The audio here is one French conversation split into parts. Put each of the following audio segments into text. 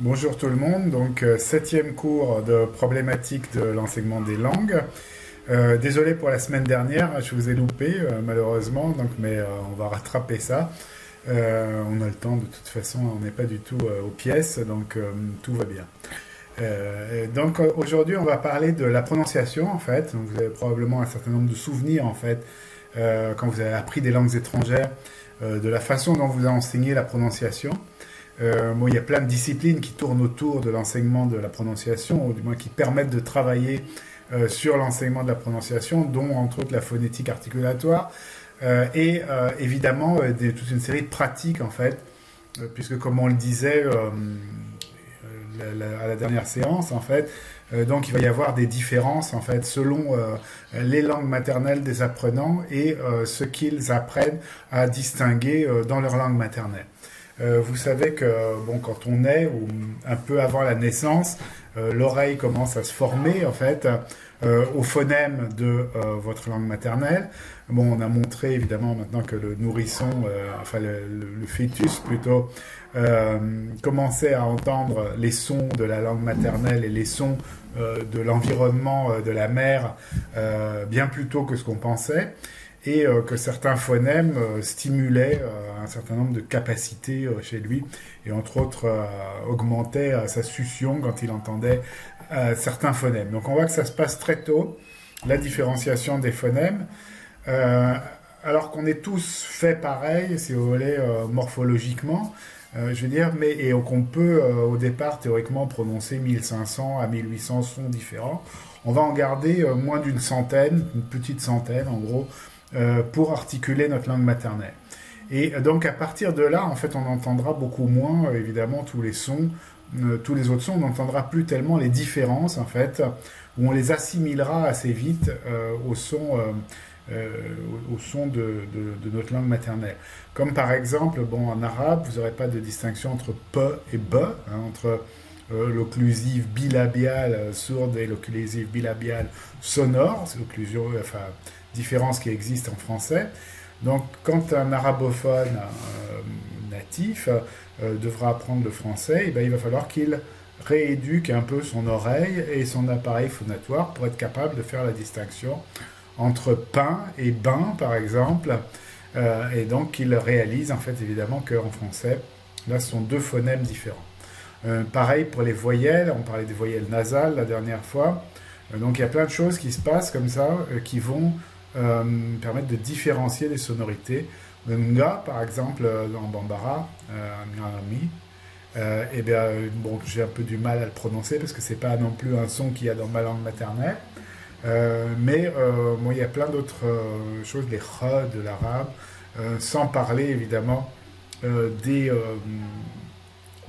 Bonjour tout le monde, donc septième cours de problématique de l'enseignement des langues. Désolé pour la semaine dernière, je vous ai loupé malheureusement, mais on va rattraper ça. On a le temps de toute façon, on n'est pas du tout aux pièces, donc tout va bien. Aujourd'hui on va parler de la prononciation en fait. Donc, vous avez probablement un certain nombre de souvenirs en fait quand vous avez appris des langues étrangères, de la façon dont vous a enseigné la prononciation. Il y a plein de disciplines qui tournent autour de l'enseignement de la prononciation, ou du moins qui permettent de travailler sur l'enseignement de la prononciation, dont entre autres la phonétique articulatoire, évidemment toute une série de pratiques en fait, puisque comme on le disait à la dernière séance en fait, donc il va y avoir des différences en fait selon les langues maternelles des apprenants et ce qu'ils apprennent à distinguer dans leur langue maternelle. Vous savez que quand on est, ou un peu avant la naissance, l'oreille commence à se former en fait au phonème de votre langue maternelle. On a montré évidemment maintenant que le nourrisson, le fœtus plutôt, commençait à entendre les sons de la langue maternelle et les sons de l'environnement de la mère bien plus tôt que ce qu'on pensait. Et que certains phonèmes stimulaient un certain nombre de capacités chez lui, et entre autres augmentaient sa succion quand il entendait certains phonèmes. Donc on voit que ça se passe très tôt, la différenciation des phonèmes, alors qu'on est tous faits pareil, si vous voulez, morphologiquement, je veux dire, et qu'on peut au départ théoriquement prononcer 1500 à 1800 sons différents. On va en garder moins d'une centaine, une petite centaine en gros, pour articuler notre langue maternelle. Et donc à partir de là, en fait, on entendra beaucoup moins, évidemment, tous les sons, tous les autres sons, on n'entendra plus tellement les différences, en fait, où on les assimilera assez vite au son de notre langue maternelle. Comme par exemple, en arabe, vous n'aurez pas de distinction entre P et B, entre l'occlusive bilabiale sourde et l'occlusive bilabiale sonore, c'est l'occlusion, différence qui existe en français. Donc, quand un arabophone natif devra apprendre le français, il va falloir qu'il rééduque un peu son oreille et son appareil phonatoire pour être capable de faire la distinction entre pain et bain, par exemple. Et donc, qu'il réalise, en fait, évidemment, qu'en français, là, ce sont deux phonèmes différents. Pareil pour les voyelles, on parlait des voyelles nasales la dernière fois. Donc, il y a plein de choses qui se passent comme ça, qui vont permettre de différencier les sonorités. Le nga, par exemple, en bambara, ngami, j'ai un peu du mal à le prononcer parce que c'est pas non plus un son qu'il y a dans ma langue maternelle. Il y a plein d'autres choses, les kha de l'arabe, sans parler évidemment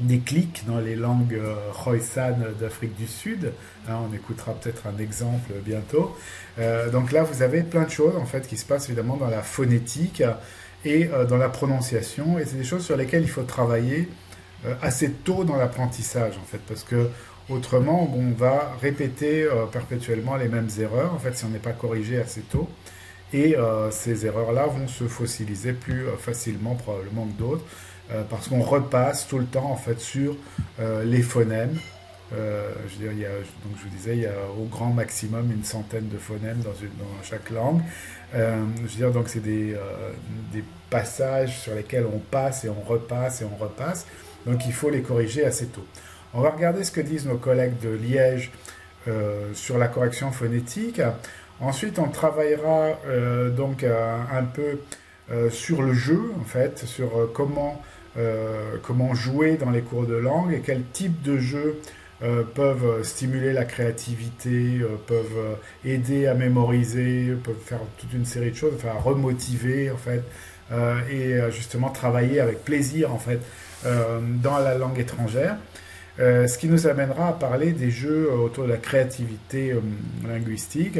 des clics dans les langues khoisan d'Afrique du Sud. On écoutera peut-être un exemple bientôt. Donc là, vous avez plein de choses en fait qui se passent évidemment dans la phonétique et dans la prononciation. Et c'est des choses sur lesquelles il faut travailler assez tôt dans l'apprentissage en fait, parce que autrement, on va répéter perpétuellement les mêmes erreurs en fait si on n'est pas corrigé assez tôt. Et ces erreurs-là vont se fossiliser plus facilement probablement que d'autres. Parce qu'on repasse tout le temps en fait sur les phonèmes. Donc je vous disais, il y a au grand maximum une centaine de phonèmes dans chaque langue. Donc c'est des passages sur lesquels on passe et on repasse et on repasse. Donc il faut les corriger assez tôt. On va regarder ce que disent nos collègues de Liège sur la correction phonétique. Ensuite, on travaillera un peu sur le jeu, en fait, sur comment jouer dans les cours de langue et quel type de jeux peuvent stimuler la créativité, peuvent aider à mémoriser, peuvent faire toute une série de choses, à remotiver en fait, et justement travailler avec plaisir en fait dans la langue étrangère. Ce qui nous amènera à parler des jeux autour de la créativité linguistique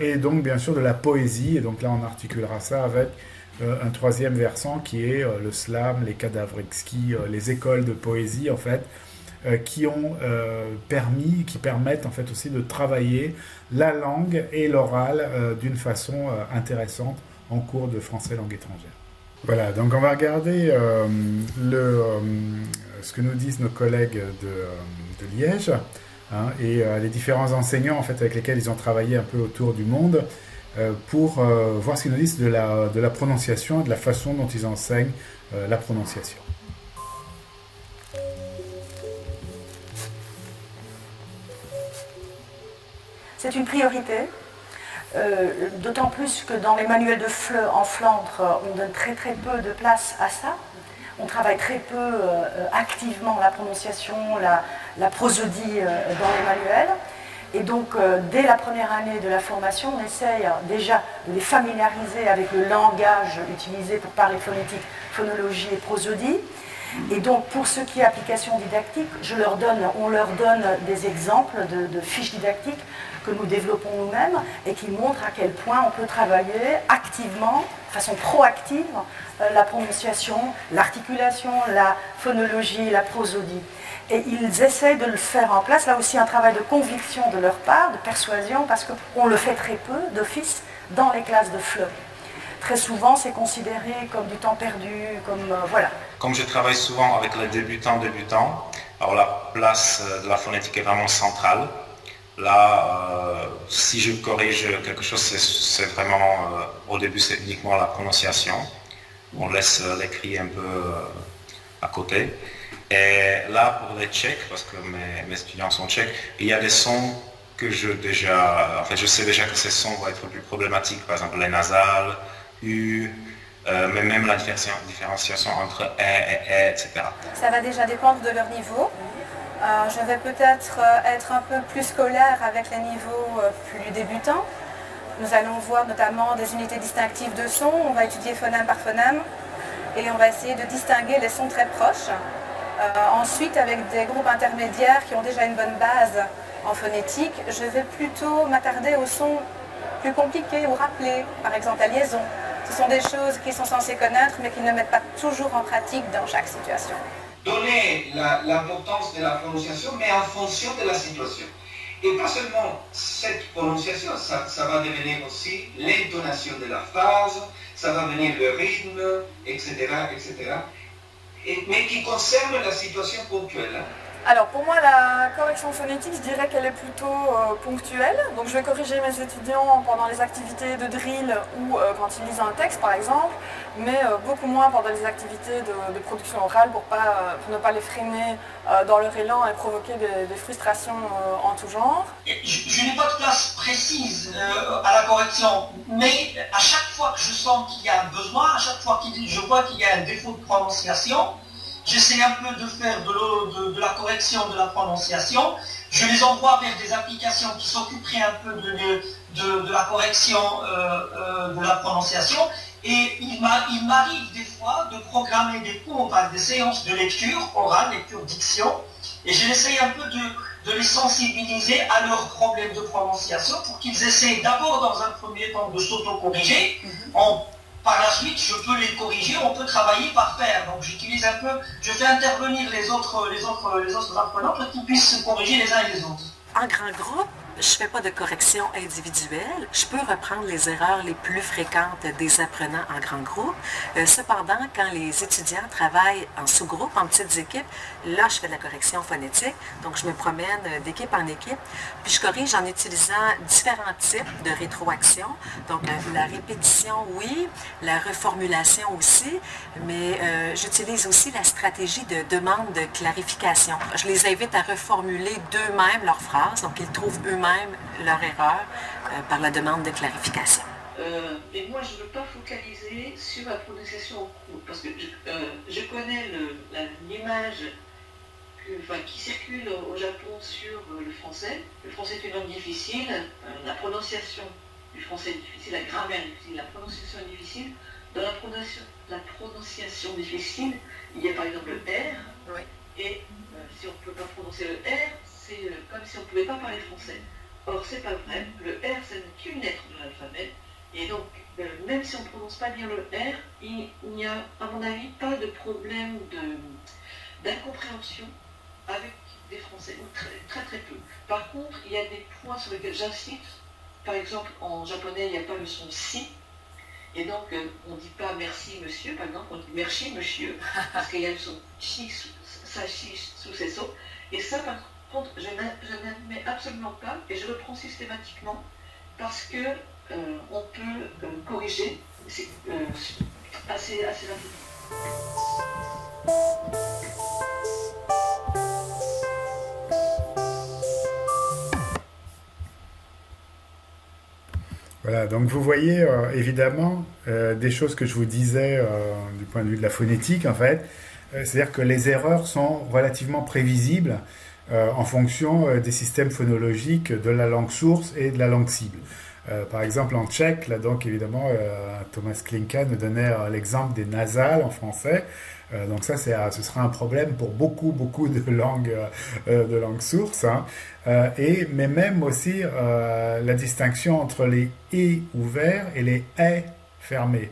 et donc bien sûr de la poésie. Et donc là on articulera ça avec un troisième versant qui est le slam, les kadavritski, les écoles de poésie en fait, qui permettent en fait aussi de travailler la langue et l'oral d'une façon intéressante en cours de français langue étrangère. Voilà, donc on va regarder ce que nous disent nos collègues de Liège, hein, et les différents enseignants en fait, avec lesquels ils ont travaillé un peu autour du monde pour voir ce qu'ils nous disent de la prononciation et de la façon dont ils enseignent la prononciation. C'est une priorité, d'autant plus que dans les manuels de FLE en Flandre, on donne très très peu de place à ça. On travaille très peu activement la prononciation, la prosodie dans les manuels. Et donc, dès la première année de la formation, on essaye déjà de les familiariser avec le langage utilisé pour parler phonétique, phonologie et prosodie. Et donc, pour ce qui est application didactique, on leur donne des exemples de fiches didactiques que nous développons nous-mêmes et qui montrent à quel point on peut travailler activement, de façon proactive, la prononciation, l'articulation, la phonologie, la prosodie. Et ils essayent de le faire en place, là aussi un travail de conviction de leur part, de persuasion, parce qu'on le fait très peu d'office dans les classes de FLE. Très souvent, c'est considéré comme du temps perdu, voilà. Comme je travaille souvent avec les débutants, alors la place de la phonétique est vraiment centrale. Là, si je corrige quelque chose, c'est vraiment, au début, c'est uniquement la prononciation. On laisse l'écrit un peu à côté. Et là, pour les tchèques, parce que mes étudiants sont tchèques, il y a des sons que je sais déjà que ces sons vont être plus problématiques, par exemple les nasales, U, mais même la différenciation entre et, etc. Ça va déjà dépendre de leur niveau. Je vais peut-être être un peu plus scolaire avec les niveaux plus débutants. Nous allons voir notamment des unités distinctives de sons, on va étudier phonème par phonème et on va essayer de distinguer les sons très proches. Ensuite, avec des groupes intermédiaires qui ont déjà une bonne base en phonétique, je vais plutôt m'attarder aux sons plus compliqués ou rappelés, par exemple la liaison. Ce sont des choses qu'ils sont censés connaître mais qu'ils ne mettent pas toujours en pratique dans chaque situation. Donner l'importance de la prononciation, mais en fonction de la situation. Et pas seulement cette prononciation, ça va devenir aussi l'intonation de la phrase, ça va venir le rythme, etc., etc. Mais qui concerne la situation ponctuelle. Alors pour moi la correction phonétique, je dirais qu'elle est plutôt ponctuelle. Donc je vais corriger mes étudiants pendant les activités de drill ou quand ils lisent un texte par exemple, mais beaucoup moins pendant les activités de production orale pour ne pas les freiner dans leur élan et provoquer des frustrations en tout genre. Je n'ai pas de place précise à la correction, mais à chaque fois que je sens qu'il y a un besoin, à chaque fois que je vois qu'il y a un défaut de prononciation, j'essaie un peu de faire de la correction de la prononciation. Je les envoie vers des applications qui s'occuperaient un peu de la correction de la prononciation. Et il m'arrive des fois de programmer des cours, des séances de lecture orale, lecture-diction. Et j'essaie un peu de les sensibiliser à leurs problèmes de prononciation pour qu'ils essaient d'abord dans un premier temps de s'auto-corriger. Par la suite, je peux les corriger, on peut travailler par pair. Donc j'utilise un peu, je fais intervenir les autres apprenants pour qu'ils puissent se corriger les uns et les autres. En grand groupe, je ne fais pas de correction individuelle. Je peux reprendre les erreurs les plus fréquentes des apprenants en grand groupe. Cependant, quand les étudiants travaillent en sous-groupe, en petites équipes, là, je fais de la correction phonétique. Donc, je me promène d'équipe en équipe. Puis, je corrige en utilisant différents types de rétroaction. Donc, la répétition, oui, la reformulation aussi, mais j'utilise aussi la stratégie de demande de clarification. Je les invite à reformuler d'eux-mêmes leurs phrases, donc ils trouvent eux-mêmes leur erreur par la demande de clarification. Et moi, je ne veux pas focaliser sur la prononciation en cours, parce que je connais l'image qui circule au Japon sur le français. Le français est une langue difficile, la prononciation du français est difficile, la grammaire est difficile, la prononciation est difficile. Dans la prononciation difficile, il y a par exemple le R, oui. Et si on ne peut pas prononcer le R, c'est comme si on ne pouvait pas parler français. Or, c'est pas vrai. Le R, c'est qu'une lettre de l'alphabet. Et donc, même si on ne prononce pas bien le R, il n'y a, à mon avis, pas de problème d'incompréhension avec des Français, ou très, très très peu. Par contre, il y a des points sur lesquels j'insiste. Par exemple, en japonais, il n'y a pas le son si. Et donc, on ne dit pas merci monsieur, par exemple, on dit merci monsieur, parce qu'il y a le son chi, sa chi sous ses sauts. Et ça, par contre, je n'admets absolument pas, et je le prends systématiquement, parce que on peut corriger assez rapidement. Voilà, donc vous voyez évidemment des choses que je vous disais du point de vue de la phonétique en fait, c'est-à-dire que les erreurs sont relativement prévisibles en fonction des systèmes phonologiques de la langue source et de la langue cible. Par exemple en tchèque, là donc évidemment Thomas Klinka nous donnait l'exemple des nasales en français. Donc ça, ce sera un problème pour beaucoup de langues sources. Hein. Mais même aussi la distinction entre les « et » ouverts et les « et » fermés.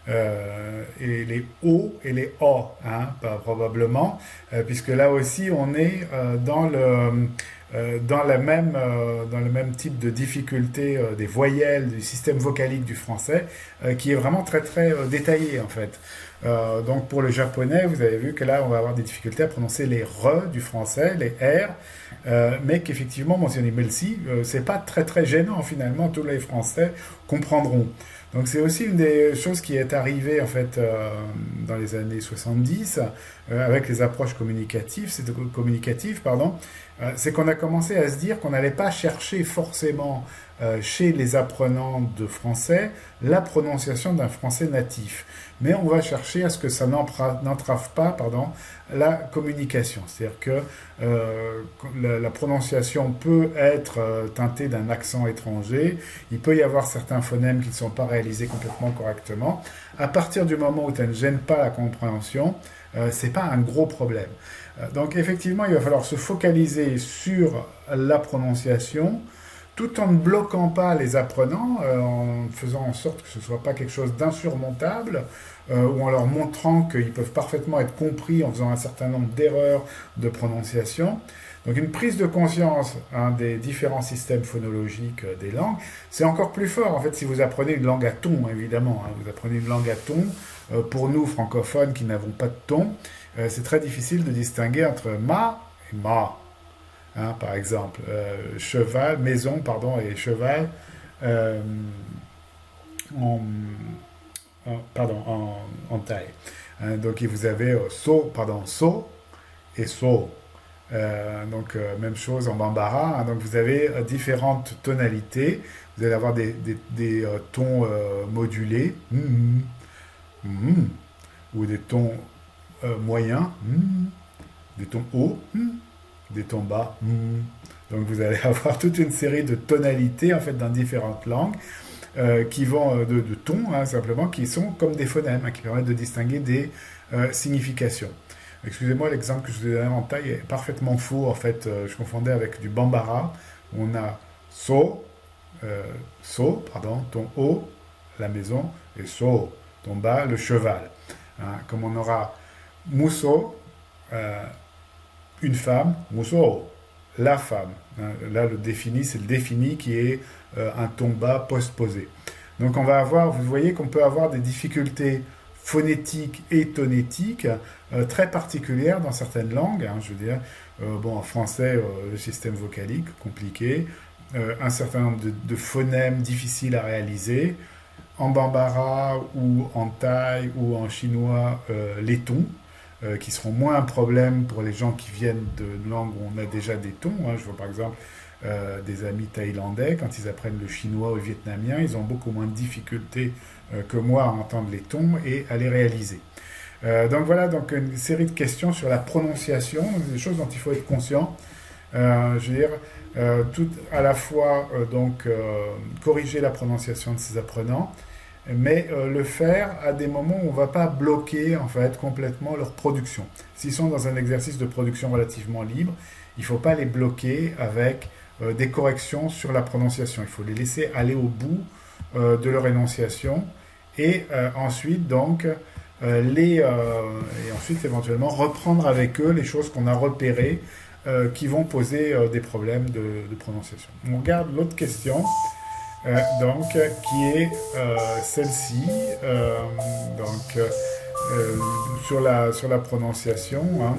Et les « o » et les « o », hein, probablement, puisque là aussi, on est dans le même type de difficulté des voyelles du système vocalique du français, qui est vraiment très détaillé en fait. Donc pour le japonais, vous avez vu que là, on va avoir des difficultés à prononcer les R du français, les R, mais qu'effectivement, mentionné Melsi, c'est pas très gênant finalement, tous les Français comprendront. Donc c'est aussi une des choses qui est arrivée en fait dans les années 70 avec les approches communicatives, c'est qu'on a commencé à se dire qu'on n'allait pas chercher forcément chez les apprenants de français la prononciation d'un français natif, mais on va chercher à ce que ça n'entrave pas la communication. C'est-à-dire que la prononciation peut être teintée d'un accent étranger, il peut y avoir certains phonèmes qui ne sont pas réalisés complètement correctement. À partir du moment où ça ne gêne pas la compréhension, c'est pas un gros problème. Donc effectivement, il va falloir se focaliser sur la prononciation, tout en ne bloquant pas les apprenants, en faisant en sorte que ce ne soit pas quelque chose d'insurmontable, ou en leur montrant qu'ils peuvent parfaitement être compris en faisant un certain nombre d'erreurs de prononciation. Donc une prise de conscience des différents systèmes phonologiques des langues, c'est encore plus fort en fait si vous apprenez une langue à ton, évidemment. Vous apprenez une langue à ton, pour nous francophones qui n'avons pas de ton, c'est très difficile de distinguer entre ma et ma. Par exemple, maison et cheval en taille. Donc vous avez so et so. Donc même chose en bambara. Donc vous avez différentes tonalités. Vous allez avoir des tons modulés, ou des tons moyens, des tons hauts, des tons bas. Donc vous allez avoir toute une série de tonalités en fait dans différentes langues qui vont de tons simplement, qui sont comme des phonèmes, qui permettent de distinguer des significations. Excusez-moi, l'exemple que je vous ai donné en taille est parfaitement faux. En fait, je confondais avec du bambara. On a ton haut, la maison, et ton bas, le cheval. Comme on aura muso, une femme, muso, la femme. Là, le défini, c'est le défini qui est un ton bas postposé. Donc on va avoir, vous voyez qu'on peut avoir des difficultés phonétiques et tonétiques très particulières dans certaines langues. Je veux dire, en français, le système vocalique, compliqué, un certain nombre de phonèmes difficiles à réaliser. En bambara ou en thaï ou en chinois, les tons, qui seront moins un problème pour les gens qui viennent de langues où on a déjà des tons. Je vois par exemple des amis thaïlandais, quand ils apprennent le chinois ou le vietnamien, ils ont beaucoup moins de difficultés que moi à entendre les tons et à les réaliser. Donc voilà, donc une série de questions sur la prononciation, des choses dont il faut être conscient. Je veux dire, tout à la fois corriger la prononciation de ses apprenants, mais le faire à des moments où on ne va pas bloquer en fait complètement leur production. S'ils sont dans un exercice de production relativement libre, il ne faut pas les bloquer avec des corrections sur la prononciation. Il faut les laisser aller au bout de leur énonciation et ensuite et ensuite éventuellement reprendre avec eux les choses qu'on a repérées qui vont poser des problèmes de prononciation. On regarde l'autre question. qui est celle-ci. Sur la prononciation, hein,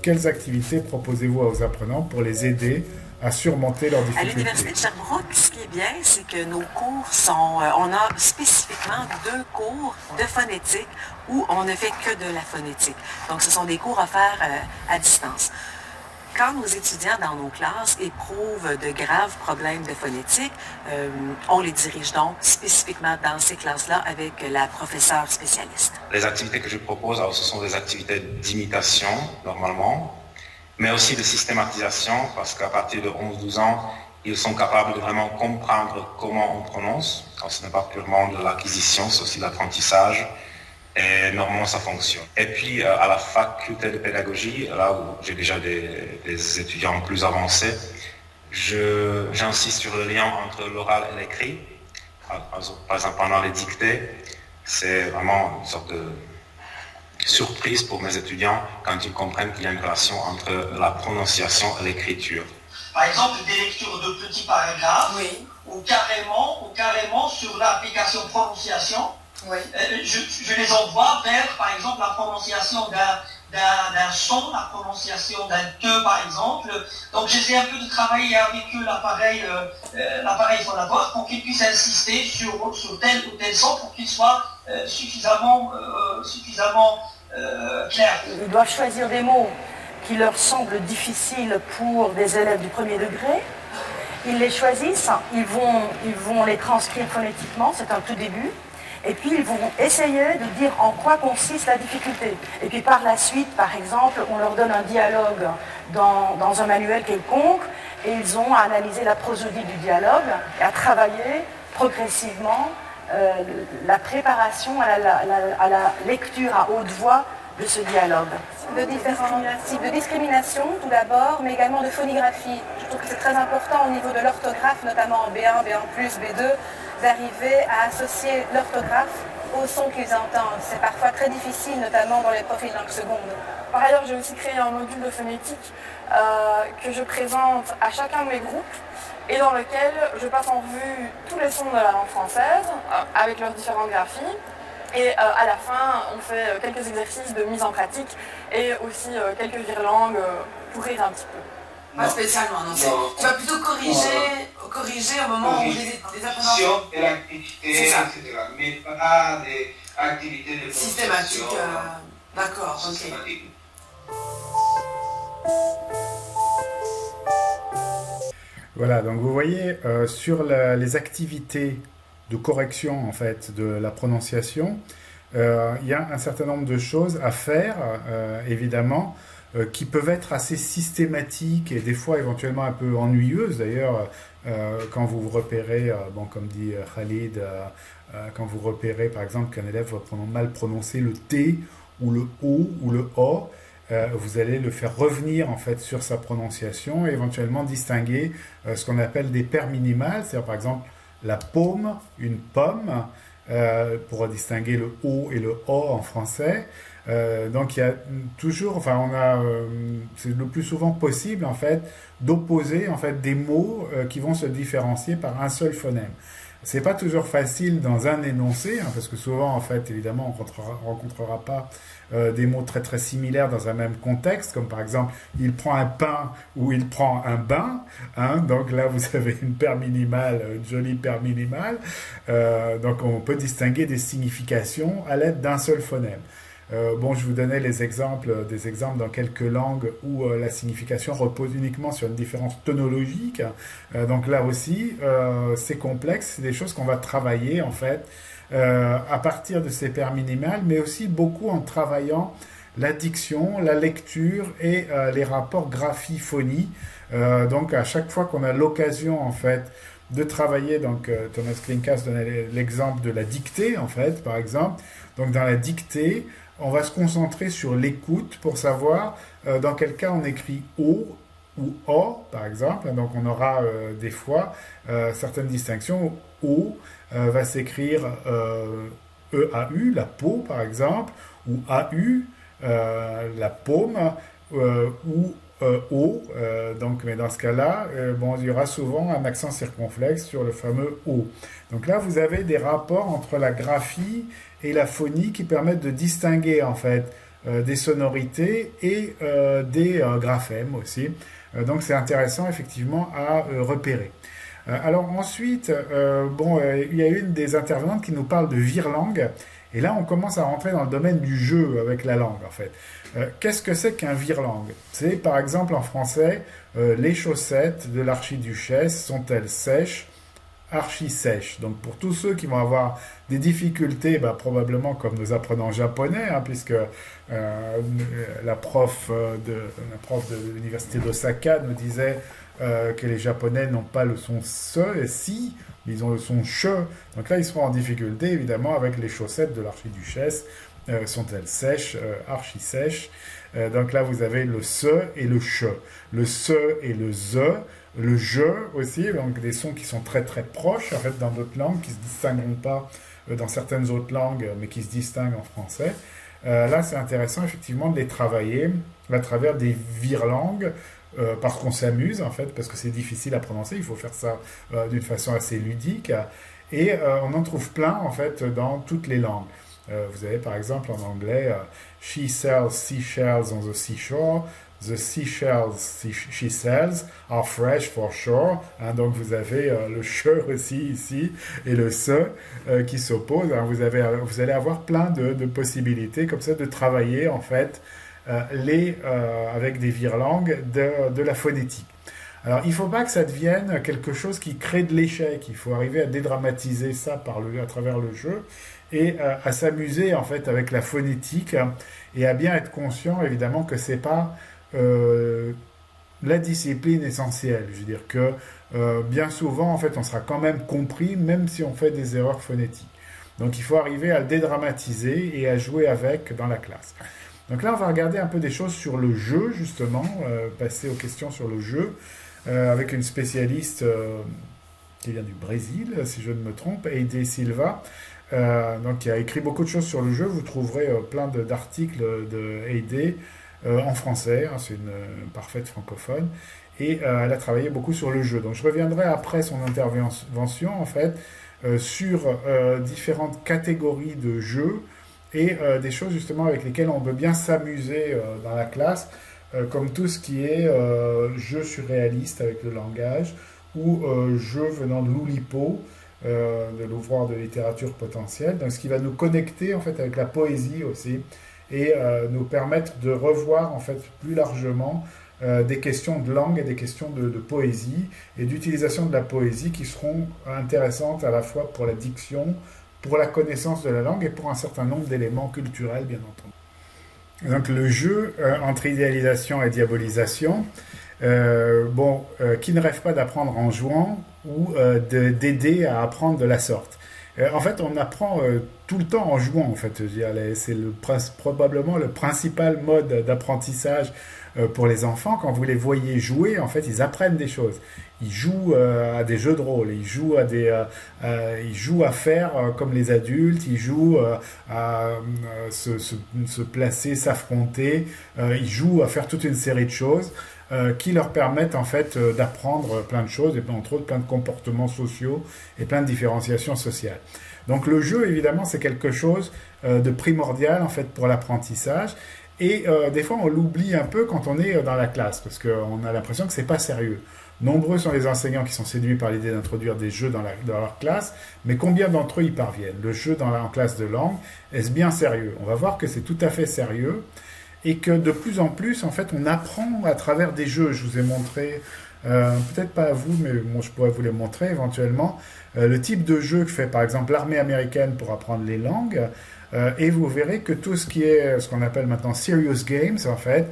quelles activités proposez-vous aux apprenants pour les aider à surmonter leurs À difficultés? l'Université de Sherbrooke, ce qui est bien, c'est que nos cours sont... on a spécifiquement 2 cours de phonétique où on ne fait que de la phonétique. Donc, ce sont des cours offerts à distance. Quand nos étudiants dans nos classes éprouvent de graves problèmes de phonétique, on les dirige donc spécifiquement dans ces classes-là avec la professeure spécialiste. Les activités que je propose, alors, ce sont des activités d'imitation, normalement, mais aussi de systématisation, parce qu'à partir de 11-12 ans, ils sont capables de vraiment comprendre comment on prononce. Alors, ce n'est pas purement de l'acquisition, c'est aussi de l'apprentissage. Et normalement, ça fonctionne. Et puis, à la faculté de pédagogie, là où j'ai déjà des étudiants plus avancés, j'insiste sur le lien entre l'oral et l'écrit. Par exemple, pendant les dictées, c'est vraiment une sorte de surprise pour mes étudiants quand ils comprennent qu'il y a une relation entre la prononciation et l'écriture. Par exemple, des lectures de petits paragraphes, Oui. ou carrément sur l'application prononciation. Oui. Je les envoie vers, par exemple, la prononciation d'un son, la prononciation d'un te, par exemple. Donc j'essaie un peu de travailler avec eux l'appareil phonatoire pour qu'ils puissent insister sur tel ou tel son pour qu'il soit suffisamment clair. Ils doivent choisir des mots qui leur semblent difficiles pour des élèves du premier degré. Ils les choisissent, ils vont les transcrire phonétiquement, c'est un tout début. Et puis ils vont essayer de dire en quoi consiste la difficulté. Et puis par la suite, par exemple, on leur donne un dialogue dans un manuel quelconque, et ils ont à analyser la prosodie du dialogue et à travailler progressivement la préparation à la lecture à haute voix de ce dialogue. De différents types de discrimination, tout d'abord, mais également de phonographie. Je trouve que c'est très important au niveau de l'orthographe, notamment en B1, B1+, B2, d'arriver à associer l'orthographe au son qu'ils entendent. C'est parfois très difficile, notamment dans les profils langue seconde. Par ailleurs, j'ai aussi créé un module de phonétique que je présente à chacun de mes groupes et dans lequel je passe en revue tous les sons de la langue française avec leurs différentes graphies. Et à la fin, on fait quelques exercices de mise en pratique et aussi quelques virlangues pour rire un petit peu. Pas spécialement, non. Tu vas plutôt corriger au moment où les apprenants... de l'activité, C'est ça. etc. Mais pas des activités de Systématique. D'accord, ok. systématique. Voilà, donc vous voyez, sur les activités de correction en fait de la prononciation, il y a un certain nombre de choses à faire, évidemment, qui peuvent être assez systématiques et des fois éventuellement un peu ennuyeuses. D'ailleurs, quand vous repérez, comme dit Khalid, quand vous repérez par exemple qu'un élève va mal prononcer le T ou le O ou le O, vous allez le faire revenir en fait sur sa prononciation et éventuellement distinguer ce qu'on appelle des paires minimales, c'est-à-dire par exemple la paume, une pomme, pour distinguer le O et le O en français. Donc il y a toujours, c'est le plus souvent possible en fait d'opposer en fait des mots qui vont se différencier par un seul phonème. C'est pas toujours facile dans un énoncé, parce que souvent en fait évidemment on rencontrera pas des mots très très similaires dans un même contexte, comme par exemple il prend un pain ou il prend un bain, donc là vous avez une paire minimale, une jolie paire minimale, donc on peut distinguer des significations à l'aide d'un seul phonème. Je vous donnais des exemples dans quelques langues où la signification repose uniquement sur une différence tonologique. Donc là aussi, c'est complexe, c'est des choses qu'on va travailler en fait à partir de ces paires minimales, mais aussi beaucoup en travaillant la diction, la lecture et les rapports graphie-phonie. Donc à chaque fois qu'on a l'occasion en fait de travailler, donc Thomas Klinkas donnait l'exemple de la dictée en fait, par exemple. Donc dans la dictée, on va se concentrer sur l'écoute pour savoir dans quel cas on écrit O ou O, par exemple. Donc on aura des fois certaines distinctions. O va s'écrire E-A-U, la peau, par exemple, ou A-U, la paume, ou O, mais dans ce cas-là, il y aura souvent un accent circonflexe sur le fameux O. Donc là, vous avez des rapports entre la graphie et la phonie qui permettent de distinguer en fait des sonorités et des graphèmes aussi. Donc c'est intéressant effectivement à repérer. Alors ensuite, il y a une des intervenantes qui nous parle de virelangue. Et là, on commence à rentrer dans le domaine du jeu avec la langue, en fait. Qu'est-ce que c'est qu'un virelangue? C'est, par exemple, en français, les chaussettes de l'archiduchesse sont-elles sèches, archi-sèches? Donc, pour tous ceux qui vont avoir des difficultés, probablement comme nous apprenons japonais, puisque la prof de l'université d'Osaka nous disait que les Japonais n'ont pas le son se et si, mais ils ont le son che. Donc là, ils seront en difficulté, évidemment, avec les chaussettes de l'archiduchesse. Sont-elles sèches, archi-sèches? Donc là, vous avez le se et le che. Le se et le ze. Le je aussi, donc des sons qui sont très très proches, en fait, dans d'autres langues, qui ne se distingueront pas dans certaines autres langues, mais qui se distinguent en français. Là, c'est intéressant, effectivement, de les travailler à travers des virelangues, parce qu'on s'amuse en fait, parce que c'est difficile à prononcer, il faut faire ça d'une façon assez ludique, et on en trouve plein en fait dans toutes les langues. Vous avez par exemple en anglais She sells seashells on the seashore, the seashells she sells are fresh for sure. Donc vous avez le che aussi ici et le se qui s'opposent. Vous allez avoir plein de possibilités comme ça de travailler en fait avec des virelangues de la phonétique. Alors, il ne faut pas que ça devienne quelque chose qui crée de l'échec. Il faut arriver à dédramatiser ça à travers le jeu et à s'amuser en fait avec la phonétique et à bien être conscient évidemment que c'est pas la discipline essentielle. Je veux dire que bien souvent en fait on sera quand même compris même si on fait des erreurs phonétiques. Donc il faut arriver à le dédramatiser et à jouer avec dans la classe. Donc là, on va regarder un peu des choses sur le jeu, justement, passer aux questions sur le jeu, avec une spécialiste qui vient du Brésil, si je ne me trompe, Heide Silva, donc qui a écrit beaucoup de choses sur le jeu. Vous trouverez plein d'articles de Heide en français, c'est une parfaite francophone, et elle a travaillé beaucoup sur le jeu. Donc je reviendrai après son intervention, en fait, sur différentes catégories de jeux, et des choses justement avec lesquelles on peut bien s'amuser dans la classe, comme tout ce qui est jeu surréaliste avec le langage, ou jeu venant de l'Oulipo, de l'ouvroir de littérature potentielle, donc ce qui va nous connecter en fait avec la poésie aussi, et nous permettre de revoir en fait plus largement des questions de langue et des questions de poésie, et d'utilisation de la poésie qui seront intéressantes à la fois pour la diction, pour la connaissance de la langue et pour un certain nombre d'éléments culturels, bien entendu. Donc le jeu entre idéalisation et diabolisation, qui ne rêve pas d'apprendre en jouant ou d'aider à apprendre de la sorte. En fait, on apprend tout le temps en jouant, en fait. C'est probablement le principal mode d'apprentissage pour les enfants. Quand vous les voyez jouer, en fait, ils apprennent des choses. Ils jouent à des jeux de rôle, ils jouent à faire comme les adultes, ils jouent à se placer, s'affronter, ils jouent à faire toute une série de choses qui leur permettent en fait d'apprendre plein de choses, et entre autres plein de comportements sociaux et plein de différenciations sociales. Donc le jeu, évidemment, c'est quelque chose de primordial en fait pour l'apprentissage. Et des fois, on l'oublie un peu quand on est dans la classe, parce qu'on a l'impression que c'est pas sérieux. Nombreux sont les enseignants qui sont séduits par l'idée d'introduire des jeux dans leur classe, mais combien d'entre eux y parviennent? Le jeu en classe de langue, est-ce bien sérieux? On va voir que c'est tout à fait sérieux, et que de plus en plus, en fait, on apprend à travers des jeux. Je vous ai montré, peut-être pas à vous, mais moi je pourrais vous les montrer éventuellement, le type de jeu que fait par exemple l'armée américaine pour apprendre les langues. Et vous verrez que tout ce qui est ce qu'on appelle maintenant serious games, en fait,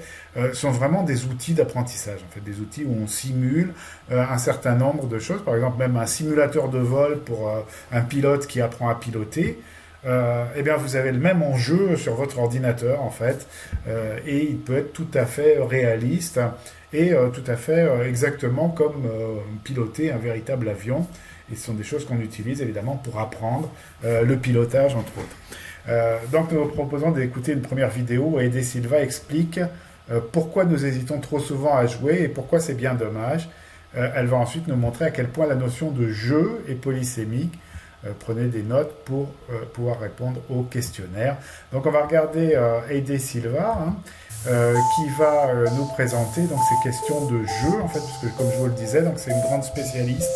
sont vraiment des outils d'apprentissage. En fait, des outils où on simule un certain nombre de choses. Par exemple, même un simulateur de vol pour un pilote qui apprend à piloter. Eh bien, vous avez le même enjeu sur votre ordinateur, en fait. Et il peut être tout à fait réaliste et tout à fait exactement comme piloter un véritable avion. Et ce sont des choses qu'on utilise, évidemment, pour apprendre le pilotage, entre autres. Donc nous vous proposons d'écouter une première vidéo où Heide Silva explique pourquoi nous hésitons trop souvent à jouer et pourquoi c'est bien dommage. Elle va ensuite nous montrer à quel point la notion de jeu est polysémique. Prenez des notes pour pouvoir répondre au questionnaire. Donc on va regarder Heide Silva qui va nous présenter donc, ces questions de jeu, en fait, parce que comme je vous le disais, donc, c'est une grande spécialiste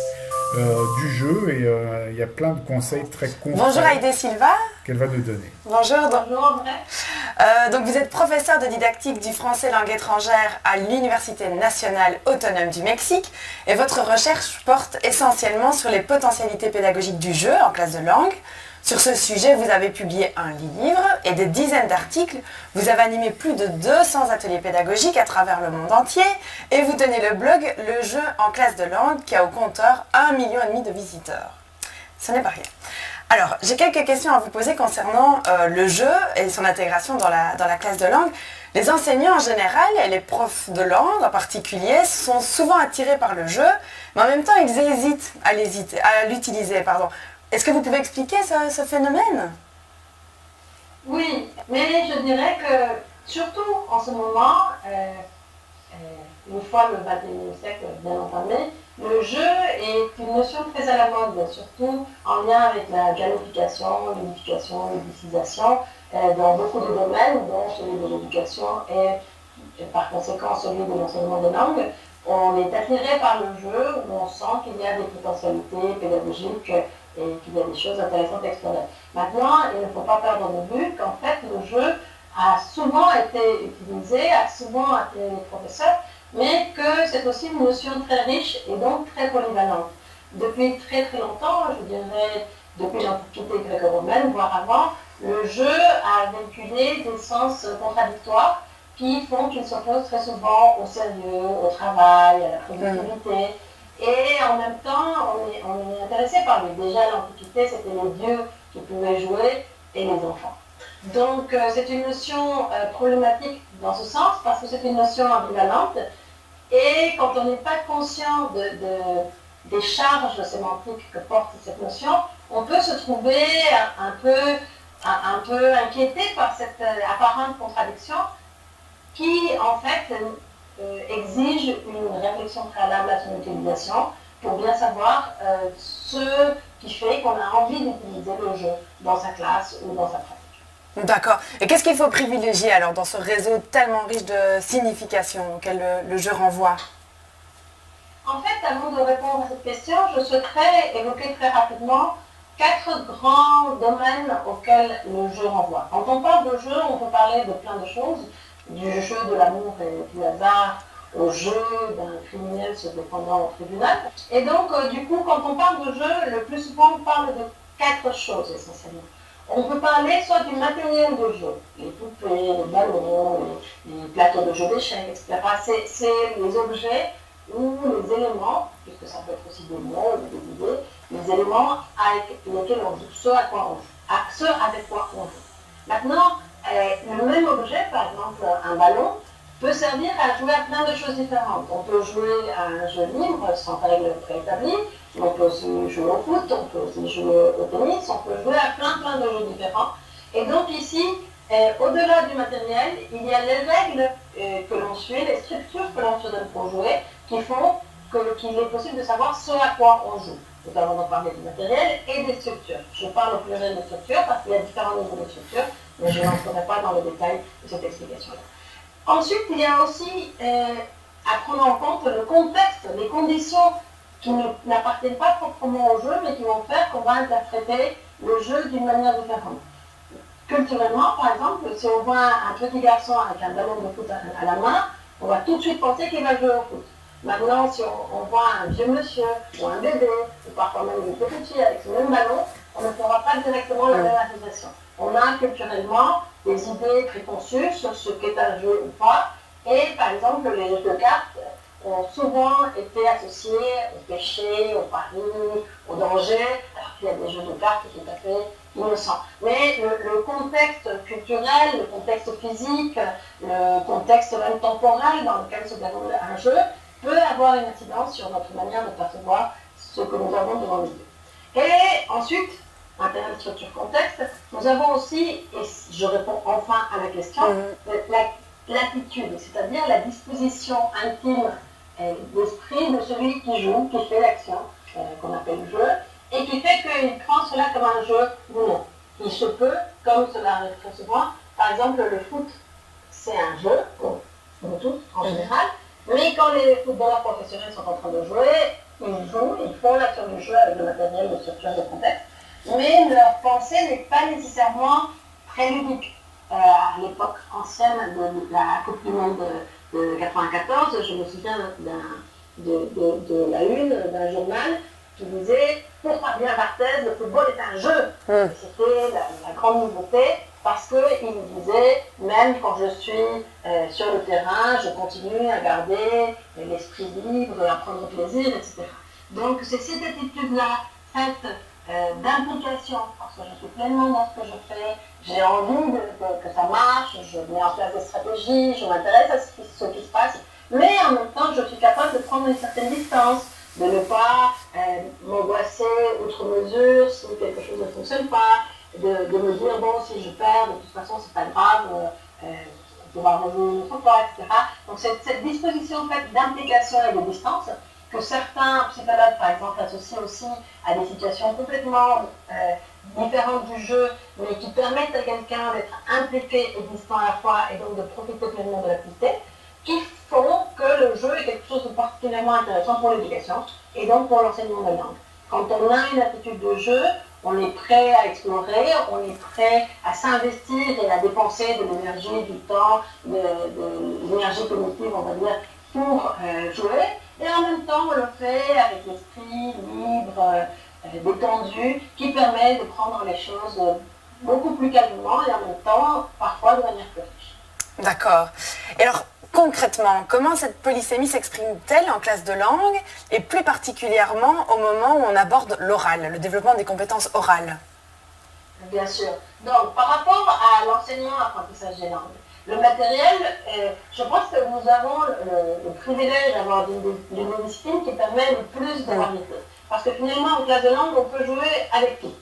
du jeu et il y a plein de conseils très concrets. Bonjour Heide Silva. Qu'elle va nous donner. Bonjour. Donc vous êtes professeur de didactique du français langue étrangère à l'Université nationale autonome du Mexique et votre recherche porte essentiellement sur les potentialités pédagogiques du jeu en classe de langue. Sur ce sujet, vous avez publié un livre et des dizaines d'articles. Vous avez animé plus de 200 ateliers pédagogiques à travers le monde entier et vous tenez le blog Le jeu en classe de langue qui a au compteur 1,5 million de visiteurs. Ce n'est pas rien. Alors, j'ai quelques questions à vous poser concernant le jeu et son intégration dans la classe de langue. Les enseignants en général et les profs de langue en particulier sont souvent attirés par le jeu, mais en même temps ils hésitent à l'utiliser. Est-ce que vous pouvez expliquer ce phénomène? Oui, mais je dirais que surtout en ce moment, une fois le XXIe siècle bien entamé, le jeu est une notion très à la mode, surtout en lien avec la gamification, l'unification, l'ubicisation, dans beaucoup de domaines, dont celui de l'éducation et par conséquent celui de l'enseignement des langues. On est attiré par le jeu, où on sent qu'il y a des potentialités pédagogiques et qu'il y a des choses intéressantes à explorer. Maintenant, il ne faut pas perdre de vue qu'en fait, le jeu a souvent été utilisé, a souvent attiré les professeurs, mais que c'est aussi une notion très riche et donc très polyvalente. Depuis très très longtemps, je dirais depuis l'Antiquité gréco-romaine, voire avant, le jeu a véhiculé des sens contradictoires qui font qu'il s'oppose très souvent au sérieux, au travail, à la productivité. Et en même temps, on est intéressé par lui. Déjà, à l'Antiquité, c'était les dieux qui pouvaient jouer et les enfants. Donc, c'est une notion problématique dans ce sens, parce que c'est une notion ambivalente. Et quand on n'est pas conscient des charges sémantiques que porte cette notion, on peut se trouver un peu inquiété par cette apparente contradiction qui, en fait, exige une réflexion préalable à son utilisation pour bien savoir ce qui fait qu'on a envie d'utiliser le jeu dans sa classe ou dans sa pratique. D'accord. Et qu'est-ce qu'il faut privilégier alors dans ce réseau tellement riche de significations auquel le jeu renvoie? En fait, avant de répondre à cette question, je souhaiterais évoquer très rapidement 4 grands domaines auxquels le jeu renvoie. Quand on parle de jeu, on peut parler de plein de choses, du jeu de l'amour et du hasard, au jeu d'un criminel se défendant au tribunal. Et donc, du coup, quand on parle de jeu, le plus souvent, on parle de 4 choses essentiellement. On peut parler soit du matériel de jeu, les poupées, les ballons, les plateaux de jeu d'échecs, etc. C'est les objets ou les éléments, puisque ça peut être aussi des mots ou des idées, les éléments avec lesquels on joue, ce avec quoi on joue. Maintenant, le même objet, par exemple un ballon, peut servir à jouer à plein de choses différentes. On peut jouer à un jeu libre sans règles préétablies, on peut aussi jouer au foot, on peut aussi jouer au tennis, on peut jouer à plein de jeux différents. Et donc ici, au-delà du matériel, il y a les règles que l'on suit, les structures que l'on se donne pour jouer, qui font qu'il est possible de savoir ce à quoi on joue. Nous allons donc parler du matériel et des structures. Je parle au pluriel de structures parce qu'il y a différents niveaux de structures, mais je n'entrerai pas dans le détail de cette explication-là. Ensuite, il y a aussi à prendre en compte le contexte, les conditions qui n'appartiennent pas proprement au jeu, mais qui vont faire qu'on va interpréter le jeu d'une manière différente. Culturellement, par exemple, si on voit un petit garçon avec un ballon de foot à la main, on va tout de suite penser qu'il va jouer au foot. Maintenant, si on voit un vieux monsieur ou un bébé, ou parfois même une petite fille avec ce même ballon, on ne fera pas directement la même association. On a culturellement des idées préconçues sur ce qu'est un jeu ou pas, et par exemple, les jeux de cartes ont souvent été associés au péché, au pari, au danger, alors qu'il y a des jeux de cartes tout à fait innocents. Mais le contexte culturel, le contexte physique, le contexte même temporel dans lequel se déroule un jeu peut avoir une incidence sur notre manière de percevoir ce que nous avons devant les yeux. Et ensuite, matériel, structure, contexte, nous avons aussi, et je réponds enfin à la question, l'attitude, c'est-à-dire la disposition intime d'esprit de celui qui joue, qui fait l'action, qu'on appelle jeu, et qui fait qu'il prend cela comme un jeu ou non. Il se peut, comme cela arrive très souvent, par exemple le foot, c'est un jeu, pour nous tous en général, mais quand les footballeurs professionnels sont en train de jouer, ils jouent, ils font l'action du jeu avec le matériel, le structure, le contexte, mais leur pensée n'est pas nécessairement très ludique. À l'époque ancienne de la Coupe du Monde de 94, je me souviens de la une d'un journal qui disait « Pour Fabien Barthez, le football est un jeu ». C'était la grande nouveauté parce qu'il disait « Même quand je suis sur le terrain, je continue à garder l'esprit libre, à prendre plaisir, etc. » Donc c'est cette attitude-là, faite d'implication, parce que je suis pleinement dans ce que je fais, j'ai envie que ça marche, je mets en place des stratégies, je m'intéresse à ce qui se passe, mais en même temps je suis capable de prendre une certaine distance, de ne pas m'angoisser outre mesure si quelque chose ne fonctionne pas, de me dire bon si je perds, de toute façon c'est pas grave, on pourra rejouer une autre fois, etc. Donc cette disposition faite d'implication et de distance, que certains psychologues, par exemple, associent aussi à des situations complètement différentes du jeu, mais qui permettent à quelqu'un d'être impliqué et distant à la fois, et donc de profiter pleinement de l'activité, qui font que le jeu est quelque chose de particulièrement intéressant pour l'éducation, et donc pour l'enseignement de la langue. Quand on a une attitude de jeu, on est prêt à explorer, on est prêt à s'investir et à dépenser de l'énergie, du temps, de l'énergie cognitive, on va dire, pour jouer. Et en même temps, on le fait avec l'esprit libre, détendu, qui permet de prendre les choses beaucoup plus calmement et en même temps, parfois de manière plus riche. D'accord. Et alors, concrètement, comment cette polysémie s'exprime-t-elle en classe de langue et plus particulièrement au moment où on aborde l'oral, le développement des compétences orales? Bien sûr. Donc, par rapport à l'enseignement-apprentissage des langues, le matériel, je pense que nous avons le privilège d'avoir une discipline qui permet le plus de variété. Parce que finalement, en classe de langue, on peut jouer avec tout.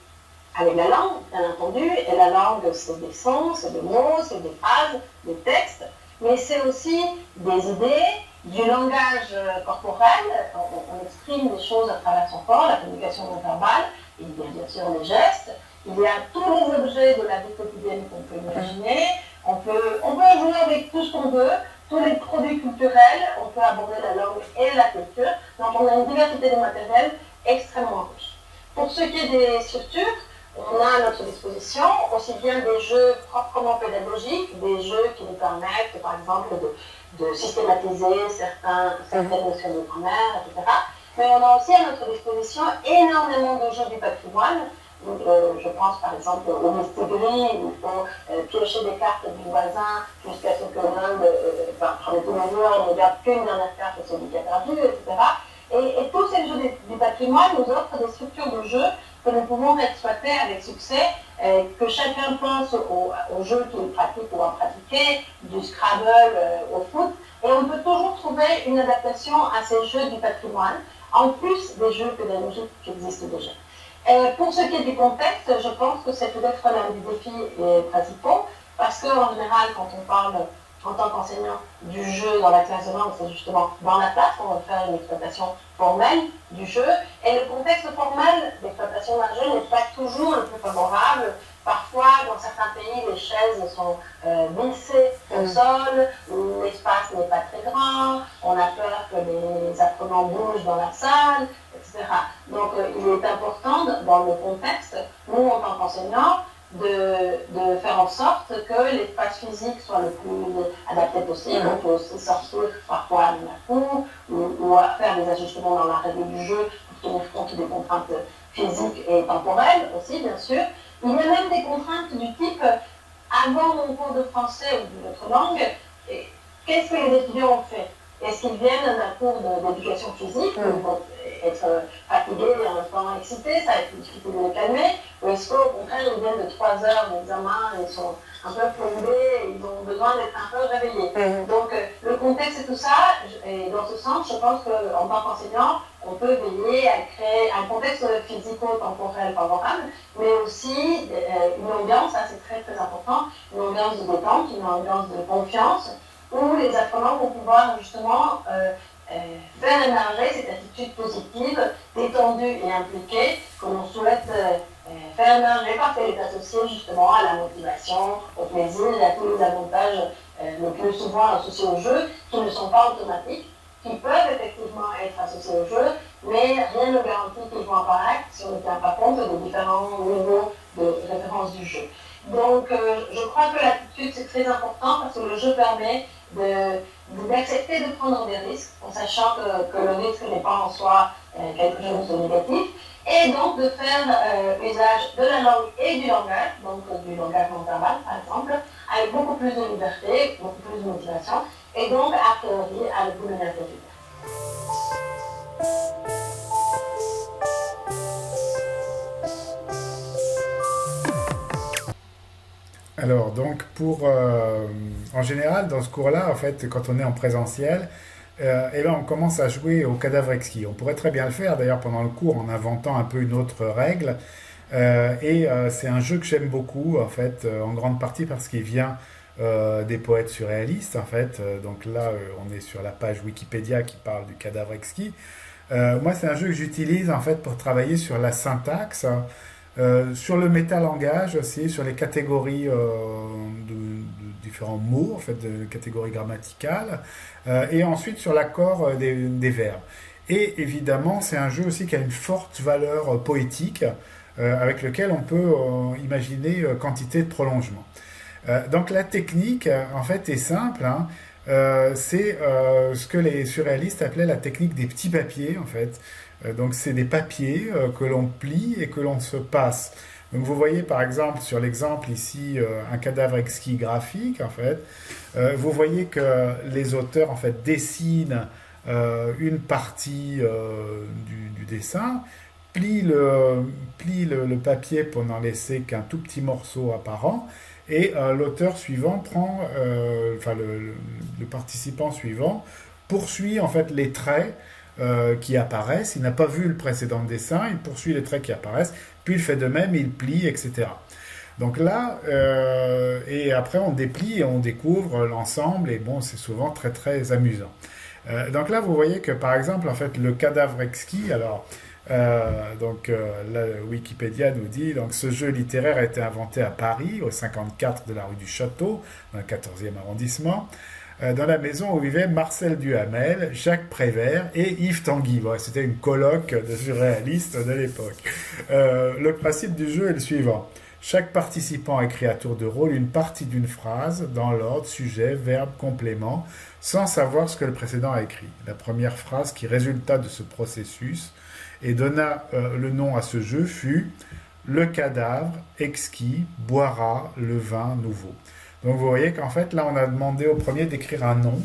Avec la langue, bien entendu, et la langue, c'est des sons, c'est des mots, c'est des phrases, des textes, mais c'est aussi des idées, du langage corporel, on exprime des choses à travers son corps, la communication non verbale, il y a bien sûr les gestes, il y a tous les objets de la vie quotidienne qu'on peut imaginer. On peut jouer avec tout ce qu'on veut, tous les produits culturels, on peut aborder la langue et la culture. Donc on a une diversité de matériel extrêmement riche. Pour ce qui est des structures, on a à notre disposition aussi bien des jeux proprement pédagogiques, des jeux qui nous permettent par exemple de systématiser certaines notions de grammaire, etc. Mais on a aussi à notre disposition énormément de jeux du patrimoine. Je pense par exemple au mistigris, où il faut piocher des cartes du voisin jusqu'à ce que l'un, par les tout mesures, ne garde qu'une dernière carte et celui qui a perdu, etc. Et tous ces jeux du patrimoine nous offrent des structures de jeu que nous pouvons exploiter avec succès, que chacun pense au jeu qu'il pratique ou a pratiqué, du Scrabble au foot, et on peut toujours trouver une adaptation à ces jeux du patrimoine, en plus des jeux pédagogiques qui existent déjà. Pour ce qui est du contexte, je pense que c'est peut-être l'un des défis principaux, parce qu'en général, quand on parle en tant qu'enseignant du jeu dans la classe de langue, c'est justement dans la classe qu'on va faire une exploitation formelle du jeu, et le contexte formel d'exploitation d'un jeu n'est pas toujours le plus favorable. Parfois, dans certains pays, les chaises sont glissées au sol, l'espace n'est pas très grand, on a peur que les apprenants bougent dans la salle, etc. Donc, il est important, dans le contexte, nous, en tant qu'enseignants, de faire en sorte que l'espace physique soit le plus adapté possible. On peut aussi sortir parfois de la cour ou faire des ajustements dans la règle du jeu pour tenir compte des contraintes physiques et temporelles aussi, bien sûr. Il y a même des contraintes du type, avant mon cours de français ou d'une autre langue, qu'est-ce que les étudiants ont fait? Est-ce qu'ils viennent d'un cours d'éducation physique, où ils vont être fatigués et en même temps excités, ça va être difficile de les calmer, ou est-ce qu'au contraire ils viennent de 3 heures d'examen, ils sont un peu plombés, ils ont besoin d'être un peu réveillés. Donc le contexte et tout ça, et dans ce sens, je pense qu'en tant qu'enseignant, on peut veiller à créer un contexte physico-temporel favorable, mais aussi une ambiance, ça c'est très très important, une ambiance de détente, une ambiance de confiance, où les apprenants vont pouvoir justement faire émerger cette attitude positive, détendue et impliquée que l'on souhaite faire émerger parce qu'elle est associée justement à la motivation, au plaisir et à tous les avantages le plus souvent associés au jeu qui ne sont pas automatiques, qui peuvent effectivement être associés au jeu, mais rien ne garantit qu'ils vont apparaître si on ne tient pas compte des différents niveaux de référence du jeu. Donc je crois que l'attitude c'est très important parce que le jeu permet d'accepter de prendre des risques en sachant que le risque n'est pas en soi quelque chose de négatif et donc de faire usage de la langue et du langage, donc du langage non verbal par exemple, avec beaucoup plus de liberté, beaucoup plus de motivation et donc a priori avec beaucoup d'énergie. Alors, donc, en général, dans ce cours-là, en fait, quand on est en présentiel, eh ben, on commence à jouer au cadavre exquis. On pourrait très bien le faire, d'ailleurs, pendant le cours, en inventant un peu une autre règle. C'est un jeu que j'aime beaucoup, en fait, en grande partie parce qu'il vient des poètes surréalistes, en fait. Donc là, on est sur la page Wikipédia qui parle du cadavre exquis. Moi, c'est un jeu que j'utilise, en fait, pour travailler sur la syntaxe, sur le métalangage aussi, sur les catégories de différents mots, en fait, de catégories grammaticales, et ensuite sur l'accord des verbes. Et évidemment, c'est un jeu aussi qui a une forte valeur poétique, avec lequel on peut imaginer quantité de prolongement. Donc la technique, en fait, est simple, hein. C'est ce que les surréalistes appelaient la technique des petits papiers, en fait. Donc c'est des papiers que l'on plie et que l'on se passe. Donc vous voyez par exemple sur l'exemple ici un cadavre exquis graphique en fait. Vous voyez que les auteurs en fait dessinent une partie du dessin, plient le papier pour n'en laisser qu'un tout petit morceau apparent et l'auteur suivant prend, le participant suivant poursuit en fait les traits qui apparaissent, il n'a pas vu le précédent dessin, il poursuit les traits qui apparaissent, puis il fait de même, il plie, etc. Donc là, et après on déplie et on découvre l'ensemble, et bon, c'est souvent très très amusant. Donc là, vous voyez que par exemple, en fait, le cadavre exquis, alors, la Wikipédia nous dit, donc ce jeu littéraire a été inventé à Paris, au 54 de la rue du Château, dans le 14e arrondissement, dans la maison où vivaient Marcel Duhamel, Jacques Prévert et Yves Tanguy. Bon, c'était une colloque de surréalistes de l'époque. Le principe du jeu est le suivant. Chaque participant écrit à tour de rôle une partie d'une phrase dans l'ordre sujet, verbe, complément, sans savoir ce que le précédent a écrit. La première phrase qui résulta de ce processus et donna le nom à ce jeu fut « Le cadavre exquis boira le vin nouveau ». Donc vous voyez qu'en fait, là, on a demandé au premier d'écrire un nom,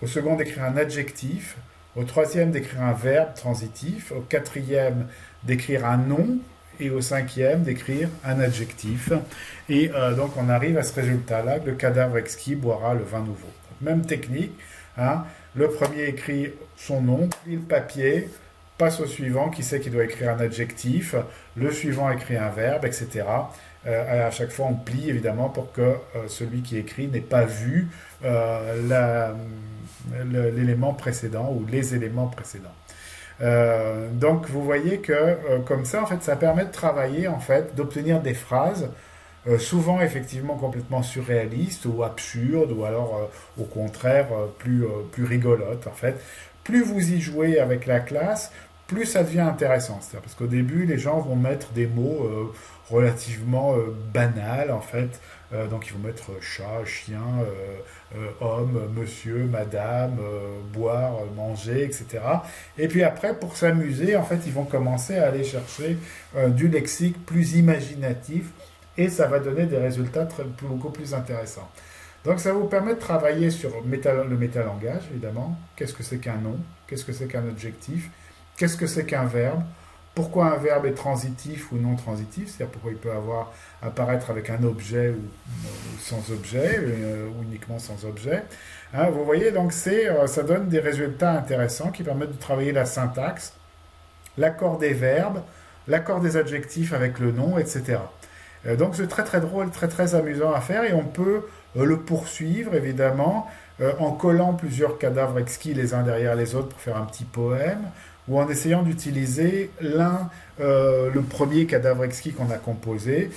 au second d'écrire un adjectif, au troisième d'écrire un verbe transitif, au quatrième d'écrire un nom, et au cinquième d'écrire un adjectif. Et donc on arrive à ce résultat-là, le cadavre exquis boira le vin nouveau. Donc, même technique, hein, le premier écrit son nom, plie le papier, passe au suivant qui sait qu'il doit écrire un adjectif, le suivant écrit un verbe, etc. À chaque fois, on plie évidemment pour que celui qui écrit n'ait pas vu l'élément précédent ou les éléments précédents. Donc, vous voyez que comme ça, en fait, ça permet de travailler, en fait, d'obtenir des phrases souvent effectivement complètement surréalistes ou absurdes ou alors au contraire plus rigolotes, en fait. Plus vous y jouez avec la classe, plus ça devient intéressant. C'est-à-dire parce qu'au début, les gens vont mettre des mots relativement banals, en fait. Donc, ils vont mettre chat, chien, homme, monsieur, madame, boire, manger, etc. Et puis après, pour s'amuser, en fait, ils vont commencer à aller chercher du lexique plus imaginatif et ça va donner des résultats beaucoup plus intéressants. Donc, ça vous permet de travailler sur le métalangage, évidemment. Qu'est-ce que c'est qu'un nom? Qu'est-ce que c'est qu'un adjectif? Qu'est-ce que c'est qu'un verbe? Pourquoi un verbe est transitif ou non transitif? C'est-à-dire pourquoi il peut apparaître avec un objet ou sans objet, ou uniquement sans objet. Hein, vous voyez, donc ça donne des résultats intéressants qui permettent de travailler la syntaxe, l'accord des verbes, l'accord des adjectifs avec le nom, etc. Donc c'est très très drôle, très très amusant à faire et on peut le poursuivre évidemment en collant plusieurs cadavres exquis les uns derrière les autres pour faire un petit poème ou en essayant d'utiliser le premier cadavre exquis qu'on a composé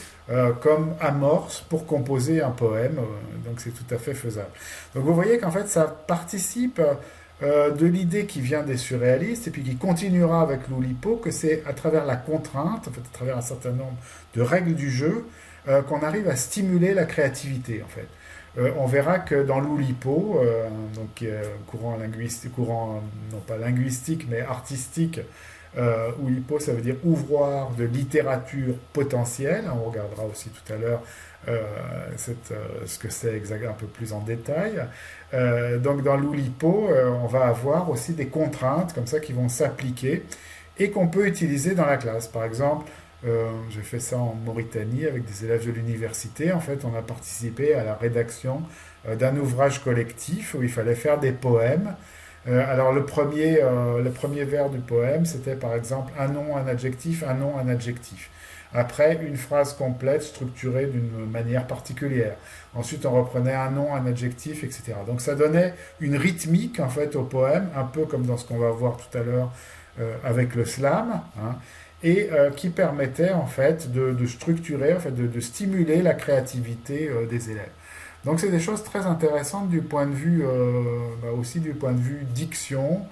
comme amorce pour composer un poème. Donc c'est tout à fait faisable. Donc vous voyez qu'en fait ça participe de l'idée qui vient des surréalistes et puis qui continuera avec l'Oulipo, que c'est à travers la contrainte, en fait, à travers un certain nombre de règles du jeu, qu'on arrive à stimuler la créativité en fait. On verra que dans l'Oulipo, donc courant non pas linguistique mais artistique, Oulipo ça veut dire ouvroir de littérature potentielle. On regardera aussi tout à l'heure ce que c'est exactement un peu plus en détail. Donc dans l'Oulipo, on va avoir aussi des contraintes comme ça qui vont s'appliquer et qu'on peut utiliser dans la classe. Par exemple, j'ai fait ça en Mauritanie avec des élèves de l'université. En fait, on a participé à la rédaction d'un ouvrage collectif où il fallait faire des poèmes. Alors le premier vers du poème, c'était par exemple un nom, un adjectif, un nom, un adjectif. Après, une phrase complète structurée d'une manière particulière. Ensuite, on reprenait un nom, un adjectif, etc. Donc ça donnait une rythmique en fait au poème, un peu comme dans ce qu'on va voir tout à l'heure avec le slam, hein, et qui permettait en fait de structurer, en fait, de stimuler la créativité des élèves. Donc c'est des choses très intéressantes du point de vue aussi du point de vue diction,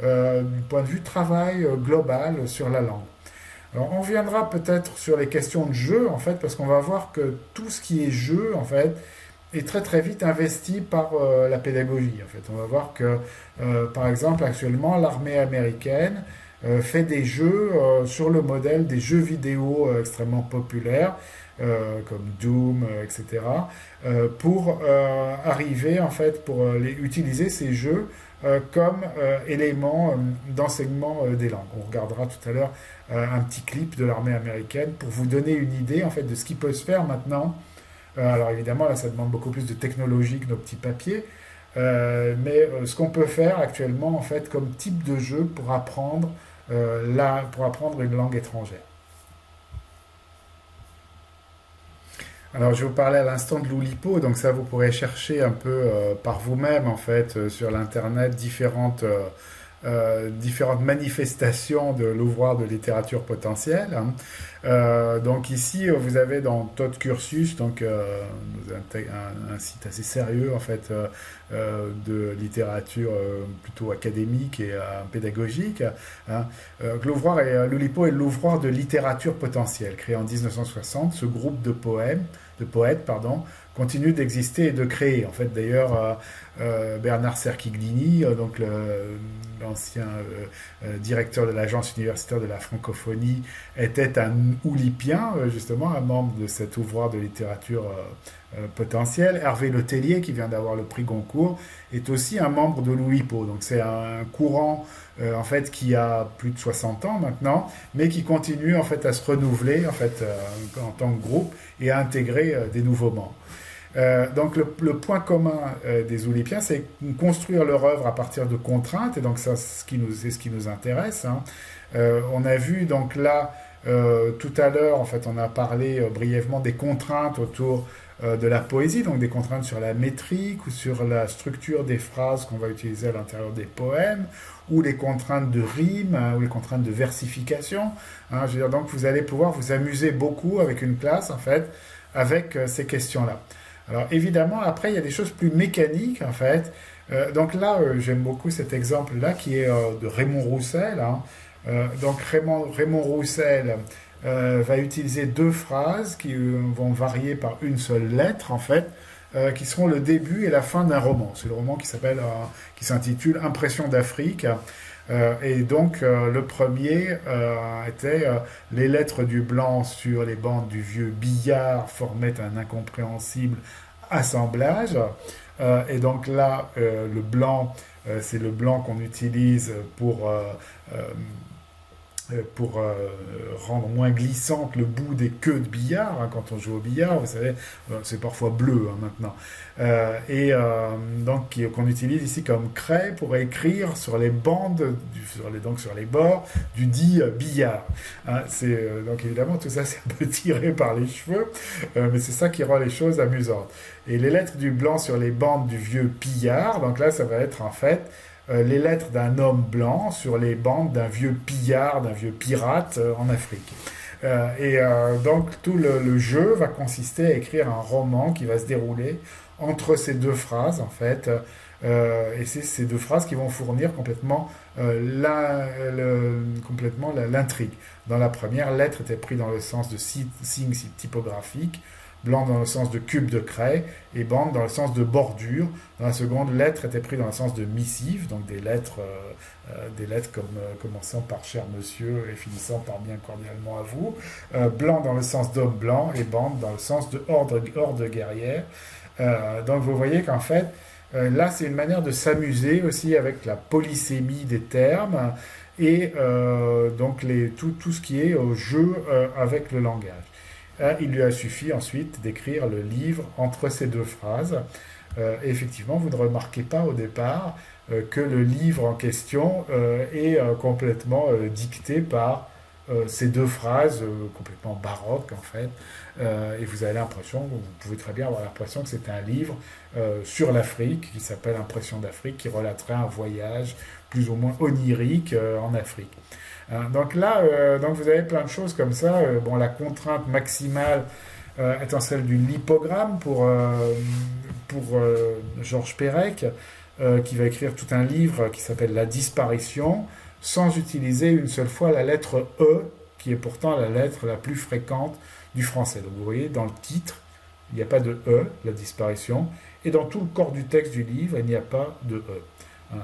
du point de vue travail global sur la langue. Alors on reviendra peut-être sur les questions de jeu en fait, parce qu'on va voir que tout ce qui est jeu en fait est très très vite investi par la pédagogie. En fait, on va voir que par exemple actuellement l'armée américaine fait des jeux sur le modèle des jeux vidéo extrêmement populaires comme Doom, etc. Pour arriver en fait pour utiliser ces jeux comme élément d'enseignement des langues. On regardera tout à l'heure un petit clip de l'armée américaine pour vous donner une idée en fait de ce qui peut se faire maintenant. Alors évidemment là ça demande beaucoup plus de technologie que nos petits papiers, mais ce qu'on peut faire actuellement en fait comme type de jeu pour apprendre une langue étrangère. Alors, je vais vous parlais à l'instant de l'Oulipo, donc ça, vous pourrez chercher un peu par vous-même, en fait, sur l'Internet, différentes manifestations de l'ouvroir de littérature potentielle. Hein. Donc ici, vous avez dans Todd Cursus, donc un site assez sérieux, en fait, de littérature plutôt académique et pédagogique. Hein. L'Oulipo est l'ouvroir de littérature potentielle, créé en 1960. Ce groupe de poètes, continue d'exister et de créer. En fait, d'ailleurs, Bernard Cerchiglini, donc l'ancien directeur de l'Agence universitaire de la francophonie, était un oulipien, justement, un membre de cet ouvroir de littérature potentielle. Hervé Letellier, qui vient d'avoir le prix Goncourt, est aussi un membre de l'Oulipo. Donc c'est un courant en fait qui a plus de 60 ans maintenant, mais qui continue en fait à se renouveler en fait en tant que groupe et à intégrer des nouveaux membres. Donc le point commun des Oulipiens, c'est construire leur œuvre à partir de contraintes, et donc ça c'est ce qui nous intéresse. Hein. On a vu donc là tout à l'heure, en fait, on a parlé brièvement des contraintes autour de la poésie, donc des contraintes sur la métrique ou sur la structure des phrases qu'on va utiliser à l'intérieur des poèmes, ou les contraintes de rime, hein, ou les contraintes de versification. Hein, je veux dire, donc vous allez pouvoir vous amuser beaucoup avec une classe, en fait, avec ces questions-là. Alors évidemment, après, il y a des choses plus mécaniques, en fait. Donc là, j'aime beaucoup cet exemple-là, qui est de Raymond Roussel. Hein. Donc Raymond Roussel va utiliser deux phrases qui vont varier par une seule lettre, en fait, qui seront le début et la fin d'un roman. C'est le roman qui s'intitule Impression d'Afrique. Et donc le premier était les lettres du blanc sur les bandes du vieux billard formaient un incompréhensible assemblage. Et donc là, le blanc, c'est le blanc qu'on utilise pour pour rendre moins glissante le bout des queues de billard, hein, quand on joue au billard, vous savez, c'est parfois bleu hein, maintenant, donc qu'on utilise ici comme craie pour écrire sur les bandes, donc sur les bords du dit billard. Hein, donc évidemment tout ça c'est un peu tiré par les cheveux, mais c'est ça qui rend les choses amusantes. Et les lettres du blanc sur les bandes du vieux pillard, donc là ça va être en fait les lettres d'un homme blanc sur les bandes d'un vieux pillard, d'un vieux pirate en Afrique. Donc tout le jeu va consister à écrire un roman qui va se dérouler entre ces deux phrases en fait, et c'est ces deux phrases qui vont fournir complètement l'intrigue. Dans la première, lettre était pris dans le sens de signe typographique, blanc dans le sens de cube de craie, et bande dans le sens de bordure. Dans la seconde, lettre était pris dans le sens de missive, donc des lettres comme commençant par cher monsieur et finissant par bien cordialement à vous. Blanc dans le sens d'homme blanc, et bande dans le sens de horde guerrière. Donc vous voyez qu'en fait, là c'est une manière de s'amuser aussi avec la polysémie des termes, et donc tout ce qui est au jeu avec le langage. Il lui a suffi ensuite d'écrire le livre entre ces deux phrases. Et effectivement, vous ne remarquez pas au départ que le livre en question est complètement dicté par ces deux phrases complètement baroques en fait. Et vous pouvez très bien avoir l'impression que c'est un livre sur l'Afrique qui s'appelle Impression d'Afrique, qui relaterait un voyage plus ou moins onirique en Afrique. Donc là, vous avez plein de choses comme ça. La contrainte maximale étant celle du lipogramme pour Georges Perec, qui va écrire tout un livre qui s'appelle La disparition, sans utiliser une seule fois la lettre E, qui est pourtant la lettre la plus fréquente du français. Donc vous voyez, dans le titre, il n'y a pas de E, la disparition, et dans tout le corps du texte du livre, il n'y a pas de E.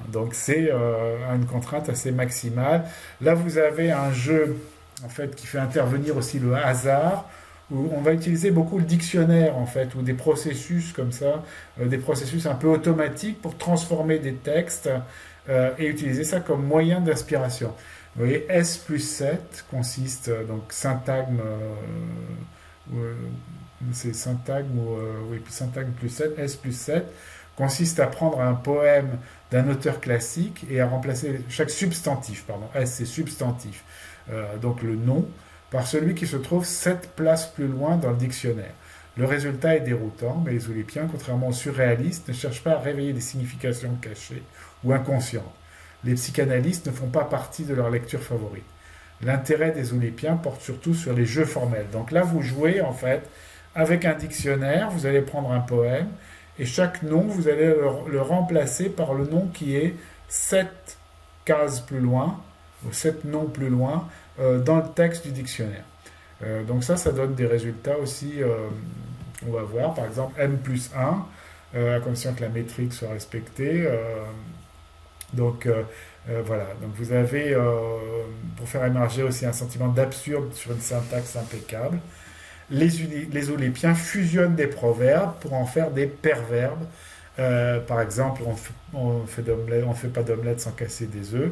Donc c'est une contrainte assez maximale. Là vous avez un jeu en fait qui fait intervenir aussi le hasard, où on va utiliser beaucoup le dictionnaire en fait, ou des processus comme ça, des processus un peu automatiques pour transformer des textes et utiliser ça comme moyen d'inspiration. Vous voyez, S plus 7 consiste, donc syntagme, c'est syntagme, syntagme plus 7, S plus 7, consiste à prendre un poème d'un auteur classique et à remplacer chaque substantif, S c'est substantif, donc le nom, par celui qui se trouve 7 places plus loin dans le dictionnaire. Le résultat est déroutant, mais les Oulipiens, contrairement aux surréalistes, ne cherchent pas à réveiller des significations cachées ou inconscientes. Les psychanalystes ne font pas partie de leur lecture favorite. L'intérêt des Oulipiens porte surtout sur les jeux formels. Donc là, vous jouez en fait avec un dictionnaire, vous allez prendre un poème, et chaque nom, vous allez le remplacer par le nom qui est 7 cases plus loin, ou 7 noms plus loin, dans le texte du dictionnaire. Donc ça donne des résultats aussi, on va voir, par exemple M plus 1, à condition que la métrique soit respectée. Voilà, donc vous avez, pour faire émerger aussi un sentiment d'absurde sur une syntaxe impeccable, les Oulipiens fusionnent des proverbes pour en faire des perverbes. Par exemple, on fait pas d'omelette sans casser des œufs,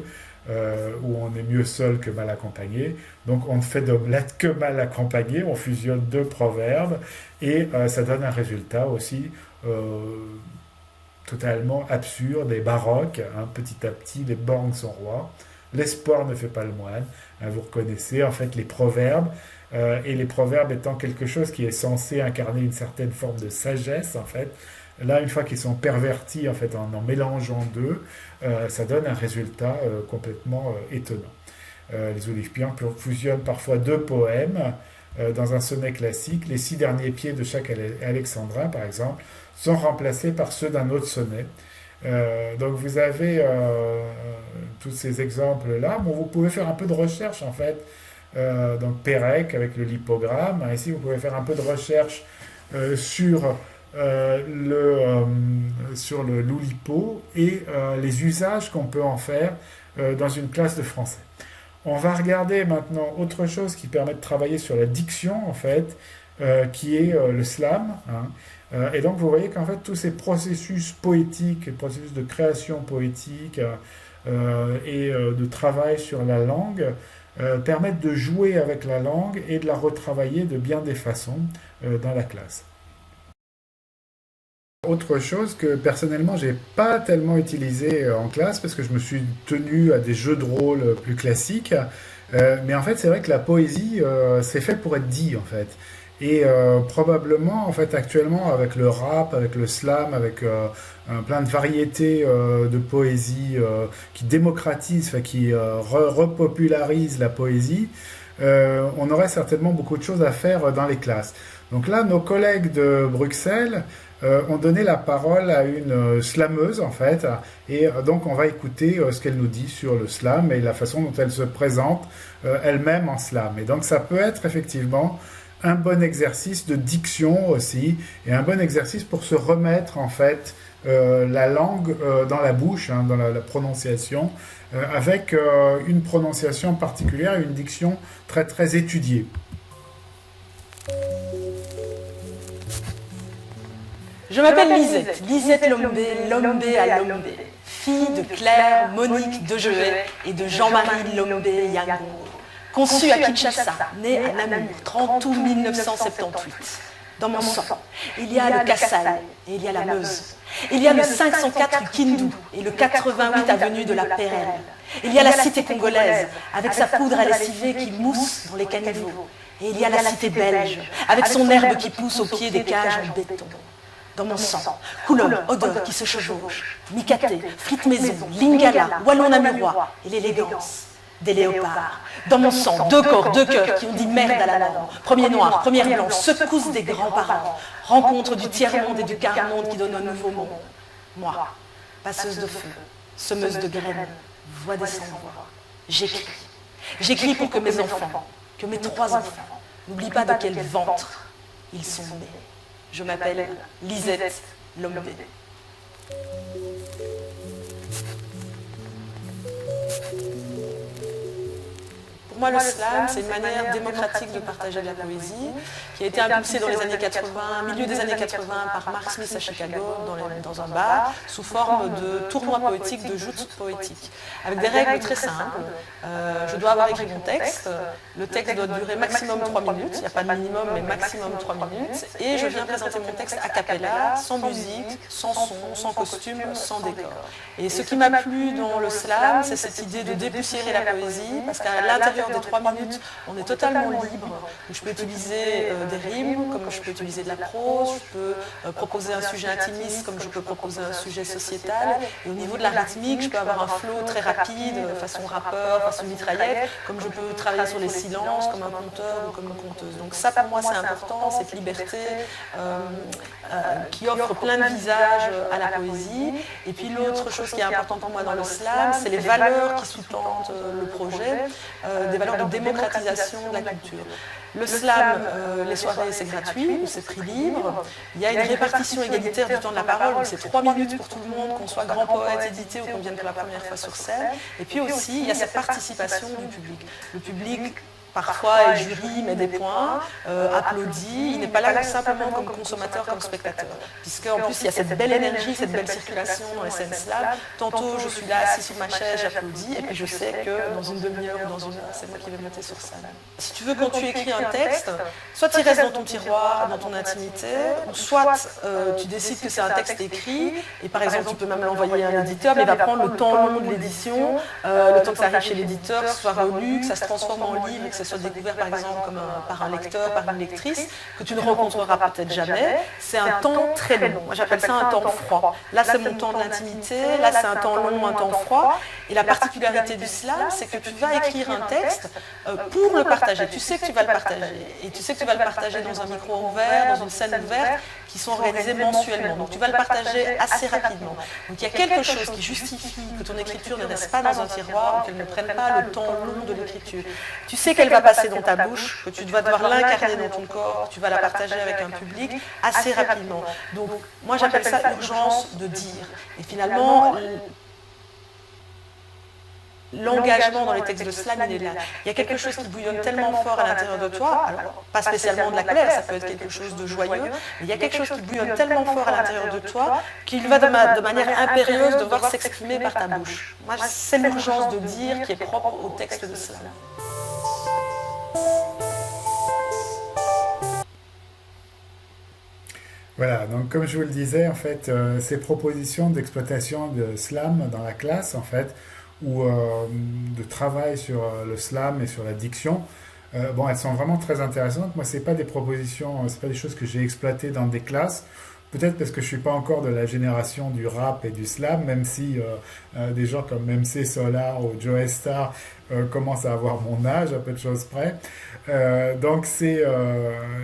ou on est mieux seul que mal accompagné. Donc on ne fait d'omelette que mal accompagné, on fusionne deux proverbes, et ça donne un résultat aussi totalement absurde et baroque. Petit à petit, les borgnes sont rois. L'espoir ne fait pas le moine. Vous reconnaissez en fait les proverbes, et les proverbes étant quelque chose qui est censé incarner une certaine forme de sagesse en fait. Là, une fois qu'ils sont pervertis en fait en mélangeant deux, ça donne un résultat complètement étonnant. Les Oulipiens fusionnent parfois deux poèmes dans un sonnet classique. Les 6 derniers pieds de chaque alexandrin, par exemple, sont remplacés par ceux d'un autre sonnet. Donc vous avez tous ces exemples-là. Bon, vous pouvez faire un peu de recherche en fait. Donc Perec avec le lipogramme. Ici, vous pouvez faire un peu de recherche sur le loulipo et les usages qu'on peut en faire dans une classe de français. On va regarder maintenant autre chose qui permet de travailler sur la diction en fait, qui est le slam. Et donc vous voyez qu'en fait tous ces processus poétiques, les processus de création poétique, et de travail sur la langue permettent de jouer avec la langue et de la retravailler de bien des façons dans la classe. Autre chose que personnellement j'ai pas tellement utilisé en classe parce que je me suis tenu à des jeux de rôle plus classiques, mais en fait c'est vrai que la poésie c'est fait pour être dit en fait. Et probablement en fait actuellement avec le rap, avec le slam, avec plein de variétés de poésie qui démocratisent, qui repopularisent la poésie, on aurait certainement beaucoup de choses à faire dans les classes. Donc là nos collègues de Bruxelles ont donné la parole à une slameuse en fait, et donc on va écouter ce qu'elle nous dit sur le slam et la façon dont elle se présente elle-même en slam. Et donc ça peut être effectivement un bon exercice de diction aussi, et un bon exercice pour se remettre en fait la langue dans la bouche, dans la prononciation, avec une prononciation particulière et une diction très très étudiée. Je m'appelle Lisette, Lisette Lombé, Lombé à Lombé, fille de Claire, Monique Degelet et de Jean-Marie Lombé Yangon, conçue à Kinshasa, née à Namur, 30 août 1978. Dans mon sang, il y a le Kassai et il y a la Meuse. Il y a le 504 Kindu et le 88 avenue de la Pérelle. Il y a la cité congolaise avec sa poudre à lessiver qui mousse dans les caniveaux. Et il y a la cité belge avec son herbe qui pousse au pied des cages en béton. Dans mon sang, couleur, odeur qui se chevauche, micaté, frites maison, lingala, wallon namurois et l'élégance des léopards. Dans mon sang, deux corps, deux cœurs qui ont dit merde à la norme. Premier noir, première blanche, secousse des grands-parents, rencontre du tiers-monde et du quart-monde qui donne un nouveau monde. Moi, passeuse de feu, semeuse de graines, voix des sans-voix, j'écris. J'écris pour que mes enfants, que mes 3 enfants, n'oublient pas de quel ventre ils sont nés. Je m'appelle Lisette Lombé. Pour moi, le slam, c'est une manière démocratique de partager de la poésie qui a été impulsée dans les années 80, milieu des années 80, par Mark Smith à Chicago, dans un bar, sous forme de tournoi poétique, de joutes poétiques, avec des règles très simples. Je dois avoir écrit mon texte. Le texte doit durer maximum 3 minutes. Il n'y a pas de minimum, mais maximum 3 minutes. Et je viens présenter mon texte a cappella, sans musique, sans son, sans costume, sans décor. Et ce qui m'a plu dans le slam, c'est cette idée de dépoussiérer la poésie, parce qu'à l'intérieur des 3 minutes, on est totalement libre. Je peux utiliser des rimes, comme je peux utiliser de la prose, je peux proposer un sujet intimiste, comme je peux proposer un sujet sociétal. Et au niveau de la rythmique, je peux avoir un flow très rapide, façon rappeur, façon mitraillette, comme je peux travailler sur les silences, comme un conteur ou comme une conteuse. Donc ça, pour moi, c'est important, cette liberté qui offre plein de visages à la poésie. Et puis l'autre chose qui est importante pour moi dans le slam, c'est les valeurs qui sous-tendent le projet, des valeurs de démocratisation de la culture. Le slam, les soirées, c'est gratuit, c'est prix libre. Il y a une répartition égalitaire du temps de la parole, donc c'est 3 minutes pour tout le monde, qu'on soit grand poète, édité ou qu'on vienne pour la première fois sur scène. Et puis aussi, il y a cette participation du public. Le public, parfois, est jury, met des points, applaudit. Il n'est pas là simplement comme consommateur, comme spectateur. Puisqu'en plus, il y a cette belle énergie, cette belle circulation dans les scènes slam. Tantôt, je suis là, assis sur ma chaise, j'applaudis, et puis je sais que dans une demi-heure ou dans une heure, c'est moi qui vais monter sur scène. Si tu veux, quand tu écris un texte, soit il reste dans ton tiroir, dans ton intimité, ou soit tu décides que c'est un texte écrit, et par exemple, tu peux même l'envoyer à un éditeur, mais il va prendre le temps long de l'édition, le temps que ça arrive chez l'éditeur, que ce soit relu, que ça se transforme en livre, et que ça soit découvert par exemple par un lecteur, par une lectrice, que tu ne rencontreras peut-être jamais. C'est un temps très long. Moi j'appelle ça un temps froid. Là c'est mon temps de l'intimité, là c'est un temps long, un temps froid. Et la particularité du slam, c'est que tu vas écrire un texte pour le partager. Tu sais que tu vas le partager. Et tu sais que tu vas le partager dans un micro ouvert, dans une scène ouverte, qui sont organisées mensuellement. Donc tu vas le partager assez rapidement. Donc il y a quelque chose qui justifie que ton écriture ne reste pas dans un tiroir, ou qu'elle ne prenne pas le temps long de l'écriture. Tu sais qu'elle va passer dans ta bouche, que tu vas devoir l'incarner dans ton corps, que tu vas la partager avec un public assez rapidement. Donc moi j'appelle ça urgence de dire. Et finalement, l'engagement dans les textes de slam, il est là. Il y a quelque chose qui bouillonne tellement fort à l'intérieur de toi, alors pas spécialement de la colère, ça peut être quelque chose de joyeux, mais il y a quelque chose qui bouillonne tellement fort à l'intérieur de toi qu'il va de manière impérieuse devoir s'exprimer par ta bouche. Moi, c'est l'urgence de dire qui est propre au texte de slam. Voilà, donc comme je vous le disais, en fait, ces propositions d'exploitation de slam dans la classe, en fait, ou de travail sur le slam et sur la diction, bon, elles sont vraiment très intéressantes. Moi, c'est pas des propositions, c'est pas des choses que j'ai exploitées dans des classes. Peut-être parce que je suis pas encore de la génération du rap et du slam, même si des gens comme MC Solar ou Joe Star commencent à avoir mon âge, à peu de choses près. Donc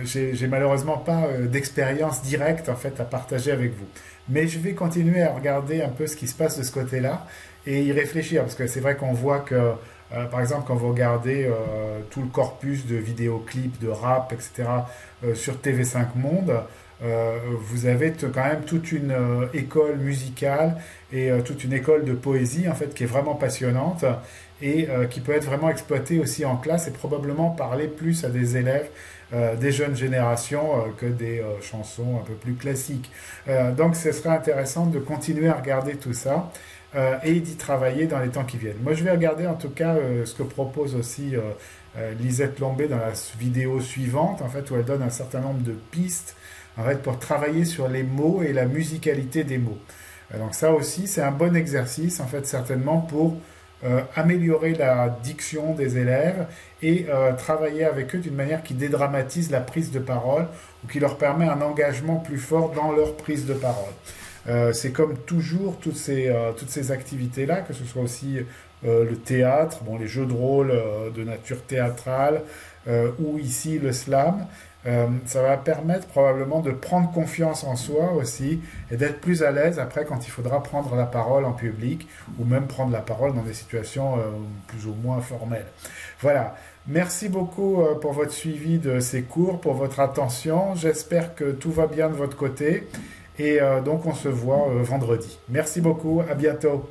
j'ai malheureusement pas d'expérience directe en fait à partager avec vous. Mais je vais continuer à regarder un peu ce qui se passe de ce côté-là et y réfléchir, parce que c'est vrai qu'on voit que, par exemple, quand vous regardez tout le corpus de vidéoclips, de rap, etc., sur TV5 Monde, vous avez quand même toute une école musicale et toute une école de poésie en fait qui est vraiment passionnante et qui peut être vraiment exploitée aussi en classe et probablement parler plus à des élèves des jeunes générations que des chansons un peu plus classiques. Donc ce serait intéressant de continuer à regarder tout ça et d'y travailler dans les temps qui viennent. Moi je vais regarder en tout cas ce que propose aussi Lisette Lombé dans la vidéo suivante, en fait, où elle donne un certain nombre de pistes en fait, pour travailler sur les mots et la musicalité des mots. Donc ça aussi, c'est un bon exercice, en fait, certainement pour améliorer la diction des élèves et travailler avec eux d'une manière qui dédramatise la prise de parole ou qui leur permet un engagement plus fort dans leur prise de parole. C'est comme toujours toutes ces activités-là, que ce soit aussi le théâtre, bon, les jeux de rôle de nature théâtrale ou ici le slam. Ça va permettre probablement de prendre confiance en soi aussi et d'être plus à l'aise après quand il faudra prendre la parole en public ou même prendre la parole dans des situations plus ou moins formelles. Voilà. Merci beaucoup pour votre suivi de ces cours, pour votre attention. J'espère que tout va bien de votre côté et donc on se voit vendredi. Merci beaucoup. À bientôt.